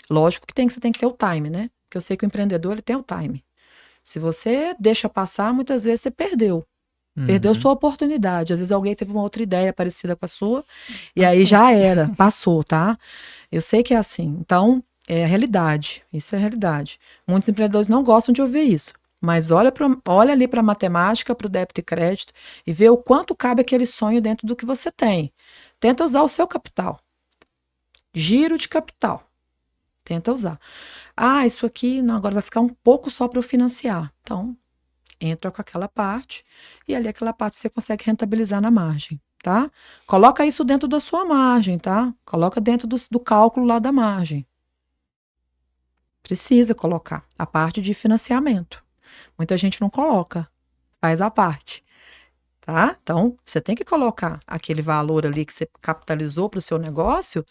B: Lógico que você tem que ter o time, né? Porque eu sei que o empreendedor ele tem o time. Se você deixa passar, muitas vezes você perdeu. Perdeu sua oportunidade. Às vezes alguém teve uma outra ideia parecida com a sua e aí já era, passou, tá? Eu sei que é assim. Então, é a realidade. Isso é a realidade. Muitos empreendedores não gostam de ouvir isso. Mas olha ali para a matemática, para o débito e crédito e vê o quanto cabe aquele sonho dentro do que você tem. Tenta usar o seu capital. Giro de capital. Tenta usar. Ah, isso aqui não, agora vai ficar um pouco só para eu financiar. Então, entra com aquela parte e ali aquela parte você consegue rentabilizar na margem, tá? Coloca isso dentro da sua margem, tá? Coloca dentro do cálculo lá da margem. Precisa colocar a parte de financiamento. Muita gente não coloca, faz a parte, tá? Então, você tem que colocar aquele valor ali que você capitalizou para o seu negócio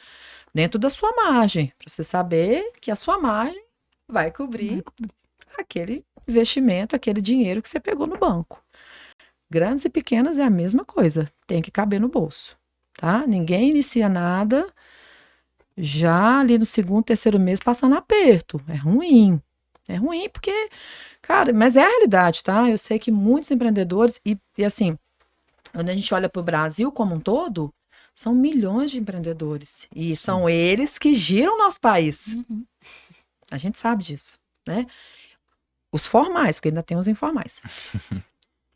B: dentro da sua margem, para você saber que a sua margem vai cobrir aquele investimento, aquele dinheiro que você pegou no banco. Grandes e pequenas é a mesma coisa, tem que caber no bolso, tá? Ninguém inicia nada já ali no segundo, terceiro mês passando aperto. É ruim porque, cara, mas é a realidade, tá? Eu sei que muitos empreendedores, e assim, quando a gente olha para o Brasil como um todo, são milhões de empreendedores. E são eles que giram o nosso país. A gente sabe disso, né? Os formais, porque ainda tem os informais.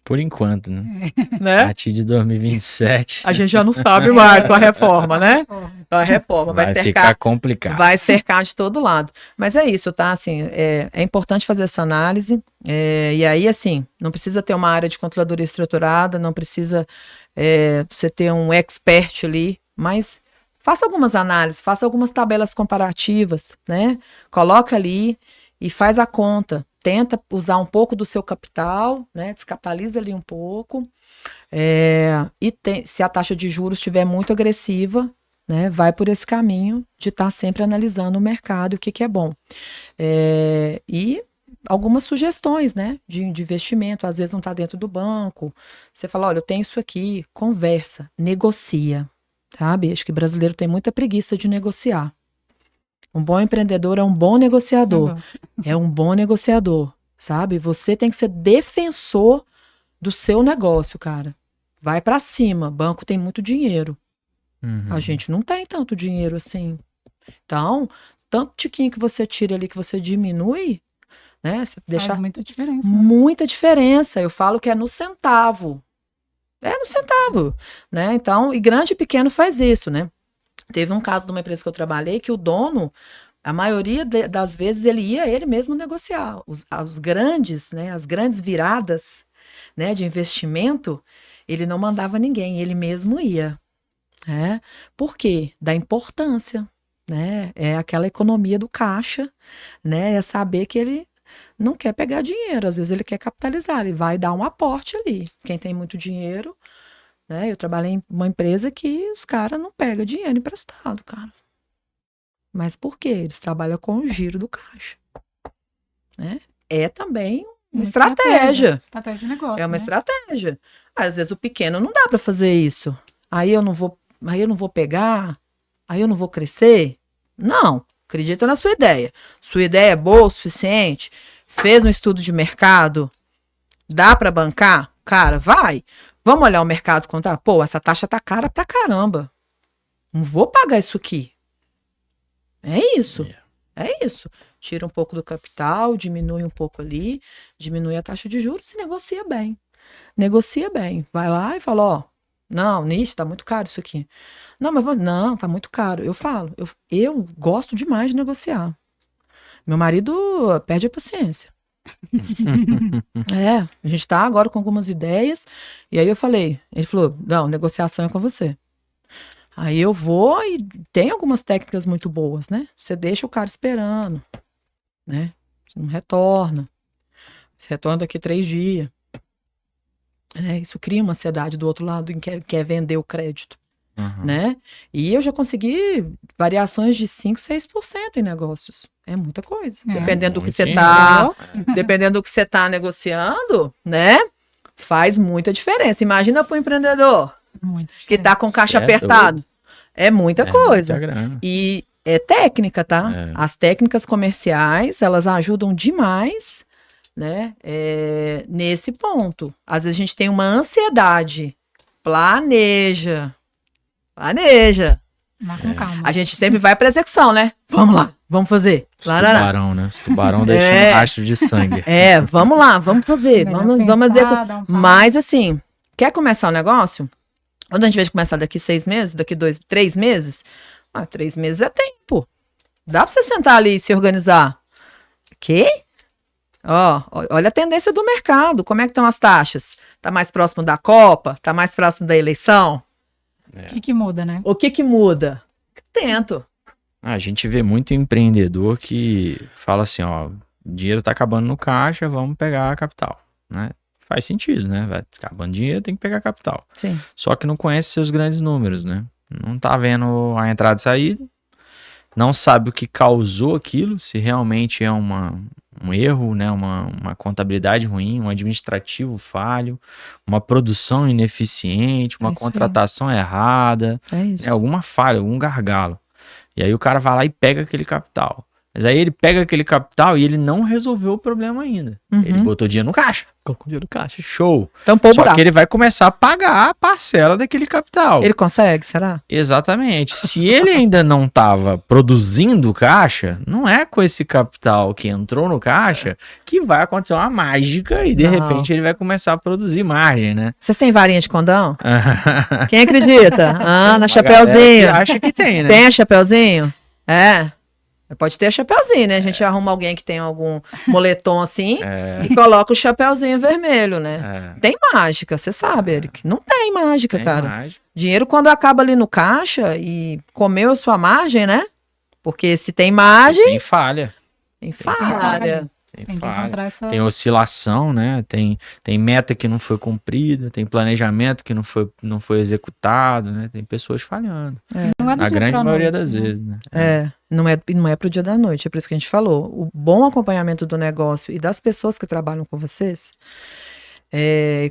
C: Por enquanto, né?
B: Né?
C: A partir de 2027.
B: A gente já não sabe mais com a reforma, né? A reforma
C: vai ficar complicado.
B: Vai cercar de todo lado. Mas é isso, tá? Assim, é importante fazer essa análise. E aí, assim, não precisa ter uma área de controladoria estruturada, não precisa você ter um expert ali, mas faça algumas análises, faça algumas tabelas comparativas, né? Coloca ali e faz a conta. Tenta usar um pouco do seu capital, né? Descapitaliza ali um pouco. Se a taxa de juros estiver muito agressiva, né? Vai por esse caminho de estar sempre analisando o mercado, o que é bom. E algumas sugestões, né? De investimento, às vezes não está dentro do banco. Você fala, olha, eu tenho isso aqui, conversa, negocia, sabe? Acho que brasileiro tem muita preguiça de negociar. Um bom empreendedor é um bom negociador. É um bom negociador, sabe? Você tem que ser defensor do seu negócio, cara. Vai pra cima. Banco tem muito dinheiro. A gente não tem tanto dinheiro assim. Então, tanto tiquinho que você tira ali, que você diminui, né? Você deixa
A: faz muita diferença.
B: Muita diferença. Eu falo que é no centavo. É no centavo, né? Então, e grande e pequeno faz isso, né? Teve um caso de uma empresa que eu trabalhei que o dono, a maioria das vezes, ele mesmo negociar. Os grandes, né, as grandes viradas, né, de investimento, ele não mandava ninguém, ele mesmo ia. Né? Por quê? Da importância. Né? É aquela economia do caixa, né? É saber que ele não quer pegar dinheiro, às vezes ele quer capitalizar, ele vai dar um aporte ali. Quem tem muito dinheiro... Eu trabalhei em uma empresa que os caras não pegam dinheiro emprestado, cara. Mas por quê? Eles trabalham com o giro do caixa. Né? É também uma estratégia.
A: Estratégia de negócio.
B: É uma estratégia. Às vezes o pequeno não dá para fazer isso. Aí eu não vou pegar, aí eu não vou crescer. Não, acredita na sua ideia. Sua ideia é boa o suficiente, fez um estudo de mercado, dá para bancar? Cara, vai. Vamos olhar o mercado e contar? Pô, essa taxa tá cara pra caramba. Não vou pagar isso aqui. É isso. É isso. Tira um pouco do capital, diminui um pouco ali, diminui a taxa de juros e negocia bem. Negocia bem. Vai lá e fala, ó, Não, nisso, tá muito caro isso aqui. Não, mas não, tá muito caro. Eu falo, eu gosto demais de negociar. Meu marido perde a paciência. A gente tá agora com algumas ideias, e aí eu falei, ele falou, não, negociação é com você. Aí eu vou e tem algumas técnicas muito boas, né? Você deixa o cara esperando, né? Você não retorna. Você retorna daqui 3 dias. Isso cria uma ansiedade do outro lado em que quer vender o crédito, né? E eu já consegui variações de 5, 6% em negócios. É muita coisa. Dependendo do que você tá, dependendo do que você tá negociando, né? Faz muita diferença. Imagina para o empreendedor que tá com caixa apertado. É muita coisa. E é técnica, tá? As técnicas comerciais, elas ajudam demais, né? Nesse ponto. Às vezes a gente tem uma ansiedade. Planeja.
A: Mas com calma.
B: A gente sempre vai para execução, né? Vamos lá, vamos fazer.
C: Tubarão, né? Esse tubarão deixando rastro de sangue.
B: Vamos lá, vamos fazer. Vamos executar. Mas assim, quer começar o negócio? Quando a gente vai começar daqui 6 meses, daqui 3 meses, 3 meses é tempo. Dá pra você sentar ali e se organizar. Quê? Olha a tendência do mercado. Como é que estão as taxas? Tá mais próximo da Copa? Tá mais próximo da eleição?
A: O que muda, né?
B: O que muda? Atento.
C: A gente vê muito empreendedor que fala assim, ó, dinheiro tá acabando no caixa, vamos pegar a capital, né? Faz sentido, né? Vai acabando dinheiro, tem que pegar capital.
B: Sim.
C: Só que não conhece seus grandes números, né? Não tá vendo a entrada e saída, não sabe o que causou aquilo, se realmente é um erro, né? Uma contabilidade ruim, um administrativo falho, uma produção ineficiente, uma contratação errada, alguma falha, algum gargalo. E aí o cara vai lá e pega aquele capital. Mas aí ele pega aquele capital e ele não resolveu o problema ainda. Ele botou dinheiro no caixa. Colocou dinheiro no caixa. Show. Só que ele vai começar a pagar a parcela daquele capital.
B: Ele consegue, será?
C: Exatamente. Se ele ainda não estava produzindo caixa, não é com esse capital que entrou no caixa que vai acontecer uma mágica e de repente ele vai começar a produzir margem, né?
B: Vocês têm varinha de condão? Quem acredita? Na Chapeuzinho.
C: Acha que tem, né?
B: Tem a Chapeuzinho? Pode ter a Chapeuzinho, né? A gente arruma alguém que tem algum moletom assim e coloca o Chapeuzinho vermelho, né? Tem mágica, você sabe, Eric. Não tem mágica, cara. Dinheiro quando acaba ali no caixa e comeu a sua margem, né? Porque se tem margem...
C: Tem falha.
B: Tem falha.
C: Tem oscilação, né? Tem meta que não foi cumprida, tem planejamento que não foi executado, né? Tem pessoas falhando. Na grande maioria das vezes, né?
B: Não é pro dia da noite, é por isso que a gente falou. O bom acompanhamento do negócio e das pessoas que trabalham com vocês,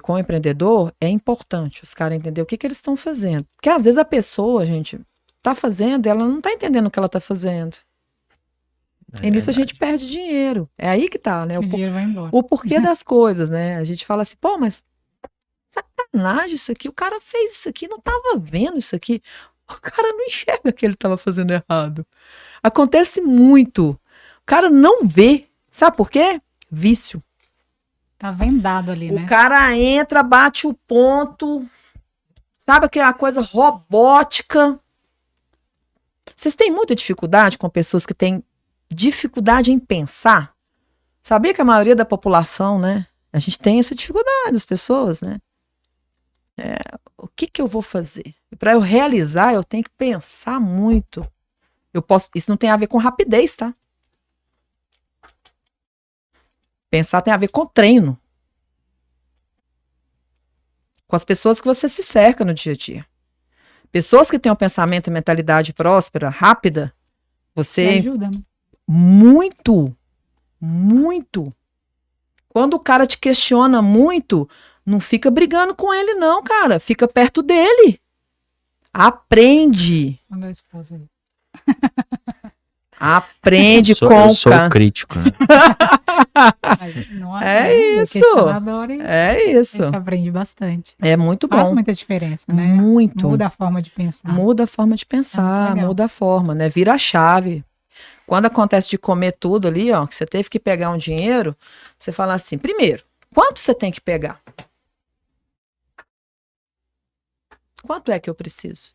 B: com o empreendedor, é importante os caras entenderem o que eles estão fazendo. Porque às vezes a pessoa, gente, tá fazendo, ela não tá entendendo o que ela tá fazendo. E nisso a gente perde dinheiro. É aí que tá, né? O porquê das coisas, né? A gente fala assim, mas sacanagem isso aqui, o cara fez isso aqui, não tava vendo isso aqui. O cara não enxerga que ele tava fazendo errado. Acontece muito. O cara não vê. Sabe por quê? Vício.
A: Tá vendado ali, né?
B: O cara entra, bate o ponto, sabe aquela coisa robótica. Vocês têm muita dificuldade com pessoas que têm dificuldade em pensar? Sabia que a maioria da população, né? A gente tem essa dificuldade, as pessoas, né? O que eu vou fazer? Para eu realizar, eu tenho que pensar muito. Isso não tem a ver com rapidez, tá? Pensar tem a ver com treino. Com as pessoas que você se cerca no dia a dia. Pessoas que têm um pensamento e mentalidade próspera, rápida, você...
A: ajuda, né?
B: Muito. Quando o cara te questiona muito, não fica brigando com ele não, cara. Fica perto dele. Aprende.
A: O meu esposo aí.
B: Aprende com
C: eu sou o crítico, né?
B: Isso. É isso.
A: A gente aprende bastante.
B: É muito bom.
A: Faz muita diferença, né?
B: Muito.
A: Muda a forma de pensar.
B: Muda a forma de pensar, muda a forma, né? Vira a chave. Quando acontece de comer tudo ali, ó, que você teve que pegar um dinheiro, você fala assim, primeiro, quanto você tem que pegar? Quanto é que eu preciso?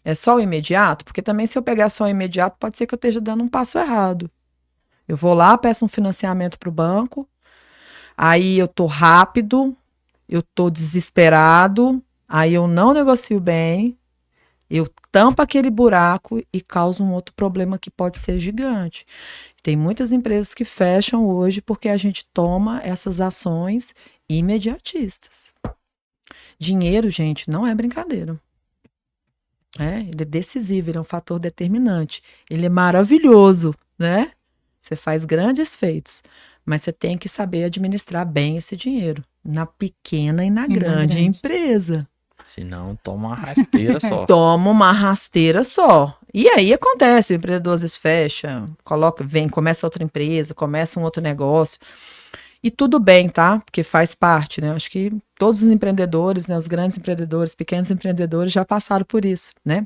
B: É só o imediato? Porque também se eu pegar só o imediato, pode ser que eu esteja dando um passo errado. Eu vou lá, peço um financiamento para o banco, aí eu tô rápido, eu tô desesperado, aí eu não negocio bem, eu tampo aquele buraco e causo um outro problema que pode ser gigante. Tem muitas empresas que fecham hoje porque a gente toma essas ações imediatistas. Dinheiro, gente, não é brincadeira. Ele é decisivo, ele é um fator determinante. Ele é maravilhoso, né? Você faz grandes feitos, mas você tem que saber administrar bem esse dinheiro, na pequena e na grande empresa.
C: Senão toma uma rasteira só.
B: Toma uma rasteira só. E aí acontece, o empreendedor às vezes fecha, começa outra empresa, começa um outro negócio. E tudo bem, tá? Porque faz parte, né? Acho que todos os empreendedores, né? Os grandes empreendedores, pequenos empreendedores já passaram por isso, né?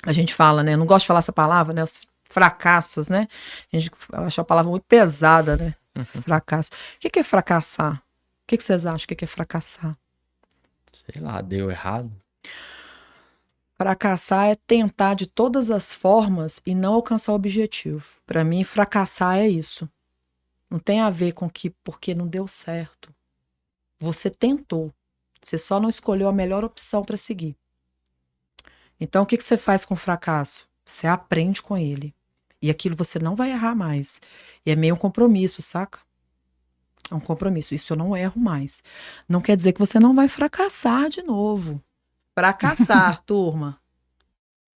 B: A gente fala, né? Eu não gosto de falar essa palavra, né? Os fracassos, né? Eu acho a palavra muito pesada, né? Fracasso. O que é fracassar? O que vocês acham? O que é fracassar?
C: Sei lá, deu errado.
B: Fracassar é tentar de todas as formas e não alcançar o objetivo. Para mim, fracassar é isso. Não tem a ver com porque não deu certo. Você tentou. Você só não escolheu a melhor opção para seguir. Então, o que você faz com o fracasso? Você aprende com ele. E aquilo você não vai errar mais. E é meio um compromisso, saca? É um compromisso. Isso eu não erro mais. Não quer dizer que você não vai fracassar de novo. Fracassar, turma.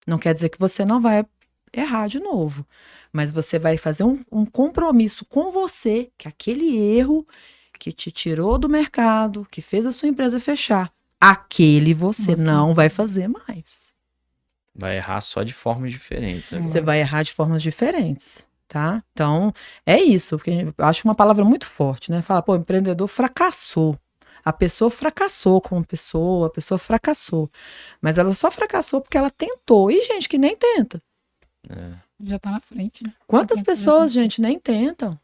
B: Não quer dizer que você não vai errar de novo. Mas você vai fazer um compromisso com você, que aquele erro que te tirou do mercado, que fez a sua empresa fechar, aquele você não vai fazer mais.
C: Vai errar só de formas diferentes. Agora.
B: Você vai errar de formas diferentes, tá? Então, é isso. Porque eu acho uma palavra muito forte, né? Fala, pô, o empreendedor fracassou. A pessoa fracassou como pessoa, a pessoa fracassou. Mas ela só fracassou porque ela tentou. E gente que nem tenta.
A: Já tá na frente, né?
B: Quantas pessoas, gente, nem tentam?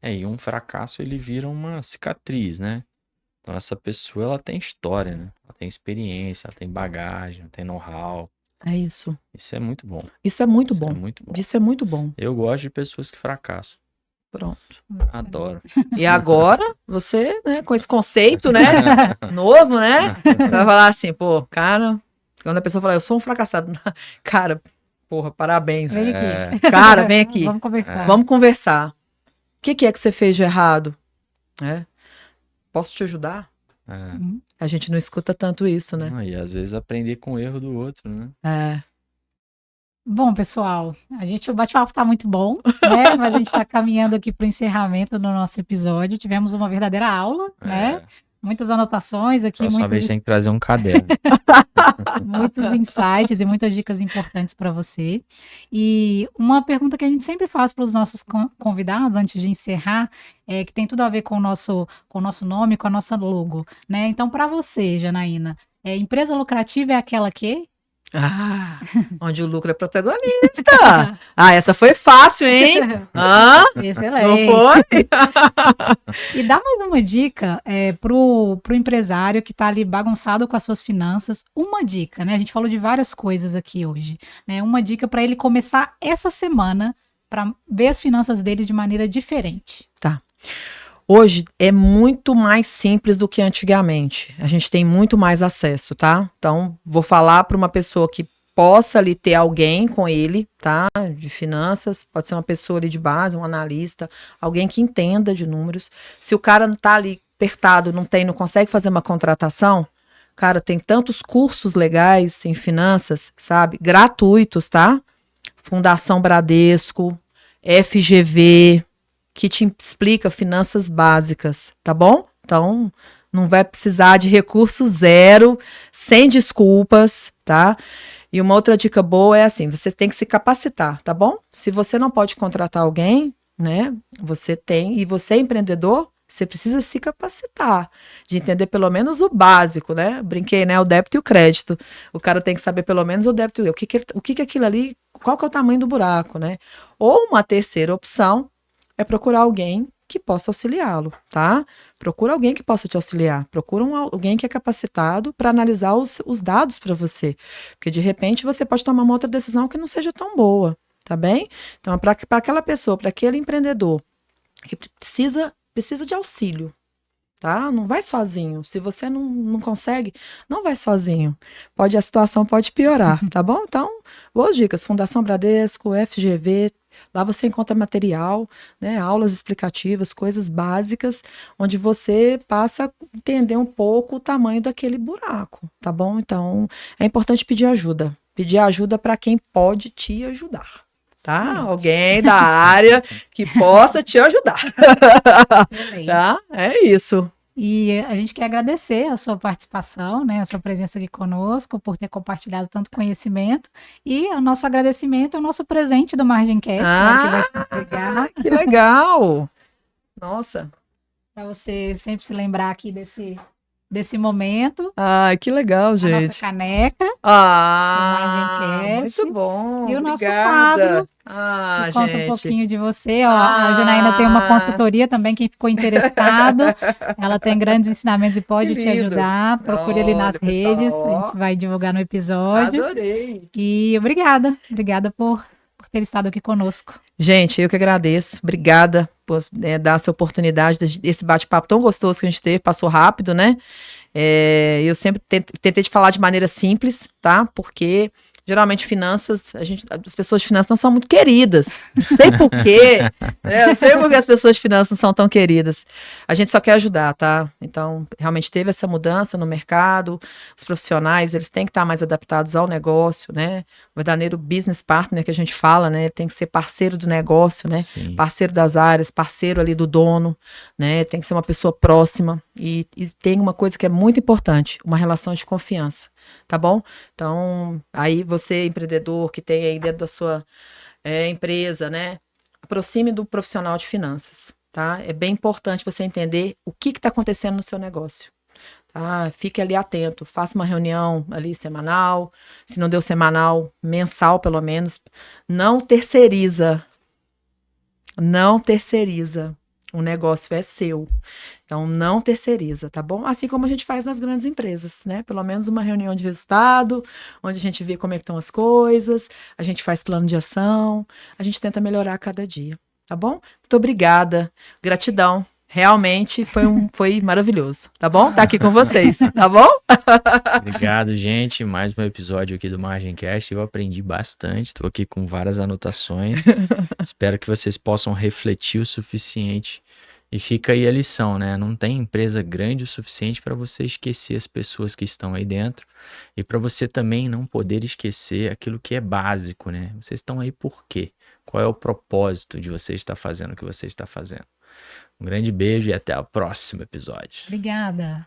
C: E um fracasso, ele vira uma cicatriz, né? Então, essa pessoa, ela tem história, né? Ela tem experiência, ela tem bagagem, ela tem know-how.
B: É isso.
C: Isso é muito bom.
B: Isso é muito bom.
C: É muito bom.
B: Isso é muito bom.
C: Eu gosto de pessoas que fracassam.
B: Pronto.
C: Adoro.
B: E agora, você, né, com esse conceito, né, novo, né, vai falar assim, pô, cara, quando a pessoa fala, eu sou um fracassado, cara, porra, parabéns.
A: Vem aqui.
B: Cara, vem aqui.
A: Vamos conversar.
B: Vamos conversar. O que é que você fez de errado? Posso te ajudar? A gente não escuta tanto isso, né?
C: E às vezes aprender com o erro do outro, né?
A: Bom, pessoal, o bate-papo tá muito bom, né? Mas a gente tá caminhando aqui para o encerramento do nosso episódio. Tivemos uma verdadeira aula, né? Muitas anotações aqui.
C: Próxima vez tem que trazer um caderno.
A: Muitos insights e muitas dicas importantes para você. E uma pergunta que a gente sempre faz para os nossos convidados, antes de encerrar, que tem tudo a ver com o nosso nome, com a nossa logo, né? Então, para você, Janaína, empresa lucrativa é aquela que...
B: onde o lucro é protagonista. Essa foi fácil, hein?
A: Excelente.
B: Não foi?
A: E dá mais uma dica pro empresário que está ali bagunçado com as suas finanças. Uma dica, né? A gente falou de várias coisas aqui hoje, né? Uma dica para ele começar essa semana para ver as finanças dele de maneira diferente.
B: Tá. Hoje é muito mais simples do que antigamente. A gente tem muito mais acesso, tá? Então, vou falar para uma pessoa que possa ali ter alguém com ele, tá? De finanças, pode ser uma pessoa ali de base, um analista, alguém que entenda de números. Se o cara não tá ali apertado, não consegue fazer uma contratação, cara, tem tantos cursos legais em finanças, sabe? Gratuitos, tá? Fundação Bradesco, FGV, que te explica finanças básicas, tá bom? Então, não vai precisar de recurso zero, sem desculpas, tá? E uma outra dica boa é assim, você tem que se capacitar, tá bom? Se você não pode contratar alguém, né? Você é empreendedor, você precisa se capacitar, de entender pelo menos o básico, né? Brinquei, né? O débito e o crédito. O cara tem que saber pelo menos o débito e o que é aquilo ali, qual que é o tamanho do buraco, né? Ou uma terceira opção, é procurar alguém que possa auxiliá-lo, tá? Procura alguém que possa te auxiliar. Procura alguém que é capacitado para analisar os dados para você. Porque, de repente, você pode tomar uma outra decisão que não seja tão boa, tá bem? Então, para aquela pessoa, para aquele empreendedor que precisa de auxílio, tá? Não vai sozinho. Se você não consegue, não vai sozinho. A situação pode piorar, tá bom? Então, boas dicas. Fundação Bradesco, FGV, lá você encontra material, né? Aulas explicativas, coisas básicas, onde você passa a entender um pouco o tamanho daquele buraco, tá bom? Então, é importante pedir ajuda. Pedir ajuda para quem pode te ajudar. Tá? Alguém da área que possa te ajudar. Tá? É isso.
A: E a gente quer agradecer a sua participação, né, a sua presença aqui conosco, por ter compartilhado tanto conhecimento. E o nosso agradecimento é o nosso presente do Margem Cash, que vai te entregar.
B: Que legal! Nossa!
A: Para você sempre se lembrar aqui desse momento.
B: Que legal, gente.
A: A nossa caneca.
B: Muito bom.
A: E o nosso
B: Obrigada.
A: quadro. Que conta um pouquinho de você. A Janaína tem uma consultoria também, quem ficou interessado. Ela tem grandes ensinamentos e pode te ajudar. Procure ali nas redes. A gente vai divulgar no episódio.
B: Adorei.
A: E obrigada por ter estado aqui conosco.
B: Gente, eu que agradeço. Obrigada por dar essa oportunidade desse bate-papo tão gostoso que a gente teve. Passou rápido, né? Eu sempre tentei te falar de maneira simples, tá? Porque geralmente finanças, as pessoas de finanças não são muito queridas. Não sei por quê. Não sei por que as pessoas de finanças não são tão queridas. A gente só quer ajudar, tá? Então, realmente teve essa mudança no mercado. Os profissionais, eles têm que estar mais adaptados ao negócio, né? O verdadeiro business partner que a gente fala, né? Ele tem que ser parceiro do negócio, né?
C: Sim.
B: Parceiro das áreas, parceiro ali do dono, né? Tem que ser uma pessoa próxima. E tem uma coisa que é muito importante, uma relação de confiança, tá bom? Então, aí você, empreendedor, que tem aí dentro da sua empresa, né? Aproxime do profissional de finanças, tá? É bem importante você entender o que está acontecendo no seu negócio. Tá? Fique ali atento, faça uma reunião ali semanal, se não deu semanal, mensal pelo menos. Não terceiriza. O negócio é seu. Então, não terceiriza, tá bom? Assim como a gente faz nas grandes empresas, né? Pelo menos uma reunião de resultado, onde a gente vê como é que estão as coisas, a gente faz plano de ação, a gente tenta melhorar a cada dia, tá bom? Muito obrigada, gratidão. Realmente foi maravilhoso, tá bom? Tá aqui com vocês, tá bom?
C: Obrigado, gente. Mais um episódio aqui do Margem Cast. Eu aprendi bastante, estou aqui com várias anotações. Espero que vocês possam refletir o suficiente. E fica aí a lição, né? Não tem empresa grande o suficiente para você esquecer as pessoas que estão aí dentro e para você também não poder esquecer aquilo que é básico, né? Vocês estão aí por quê? Qual é o propósito de você estar fazendo o que você está fazendo? Um grande beijo e até o próximo episódio.
A: Obrigada.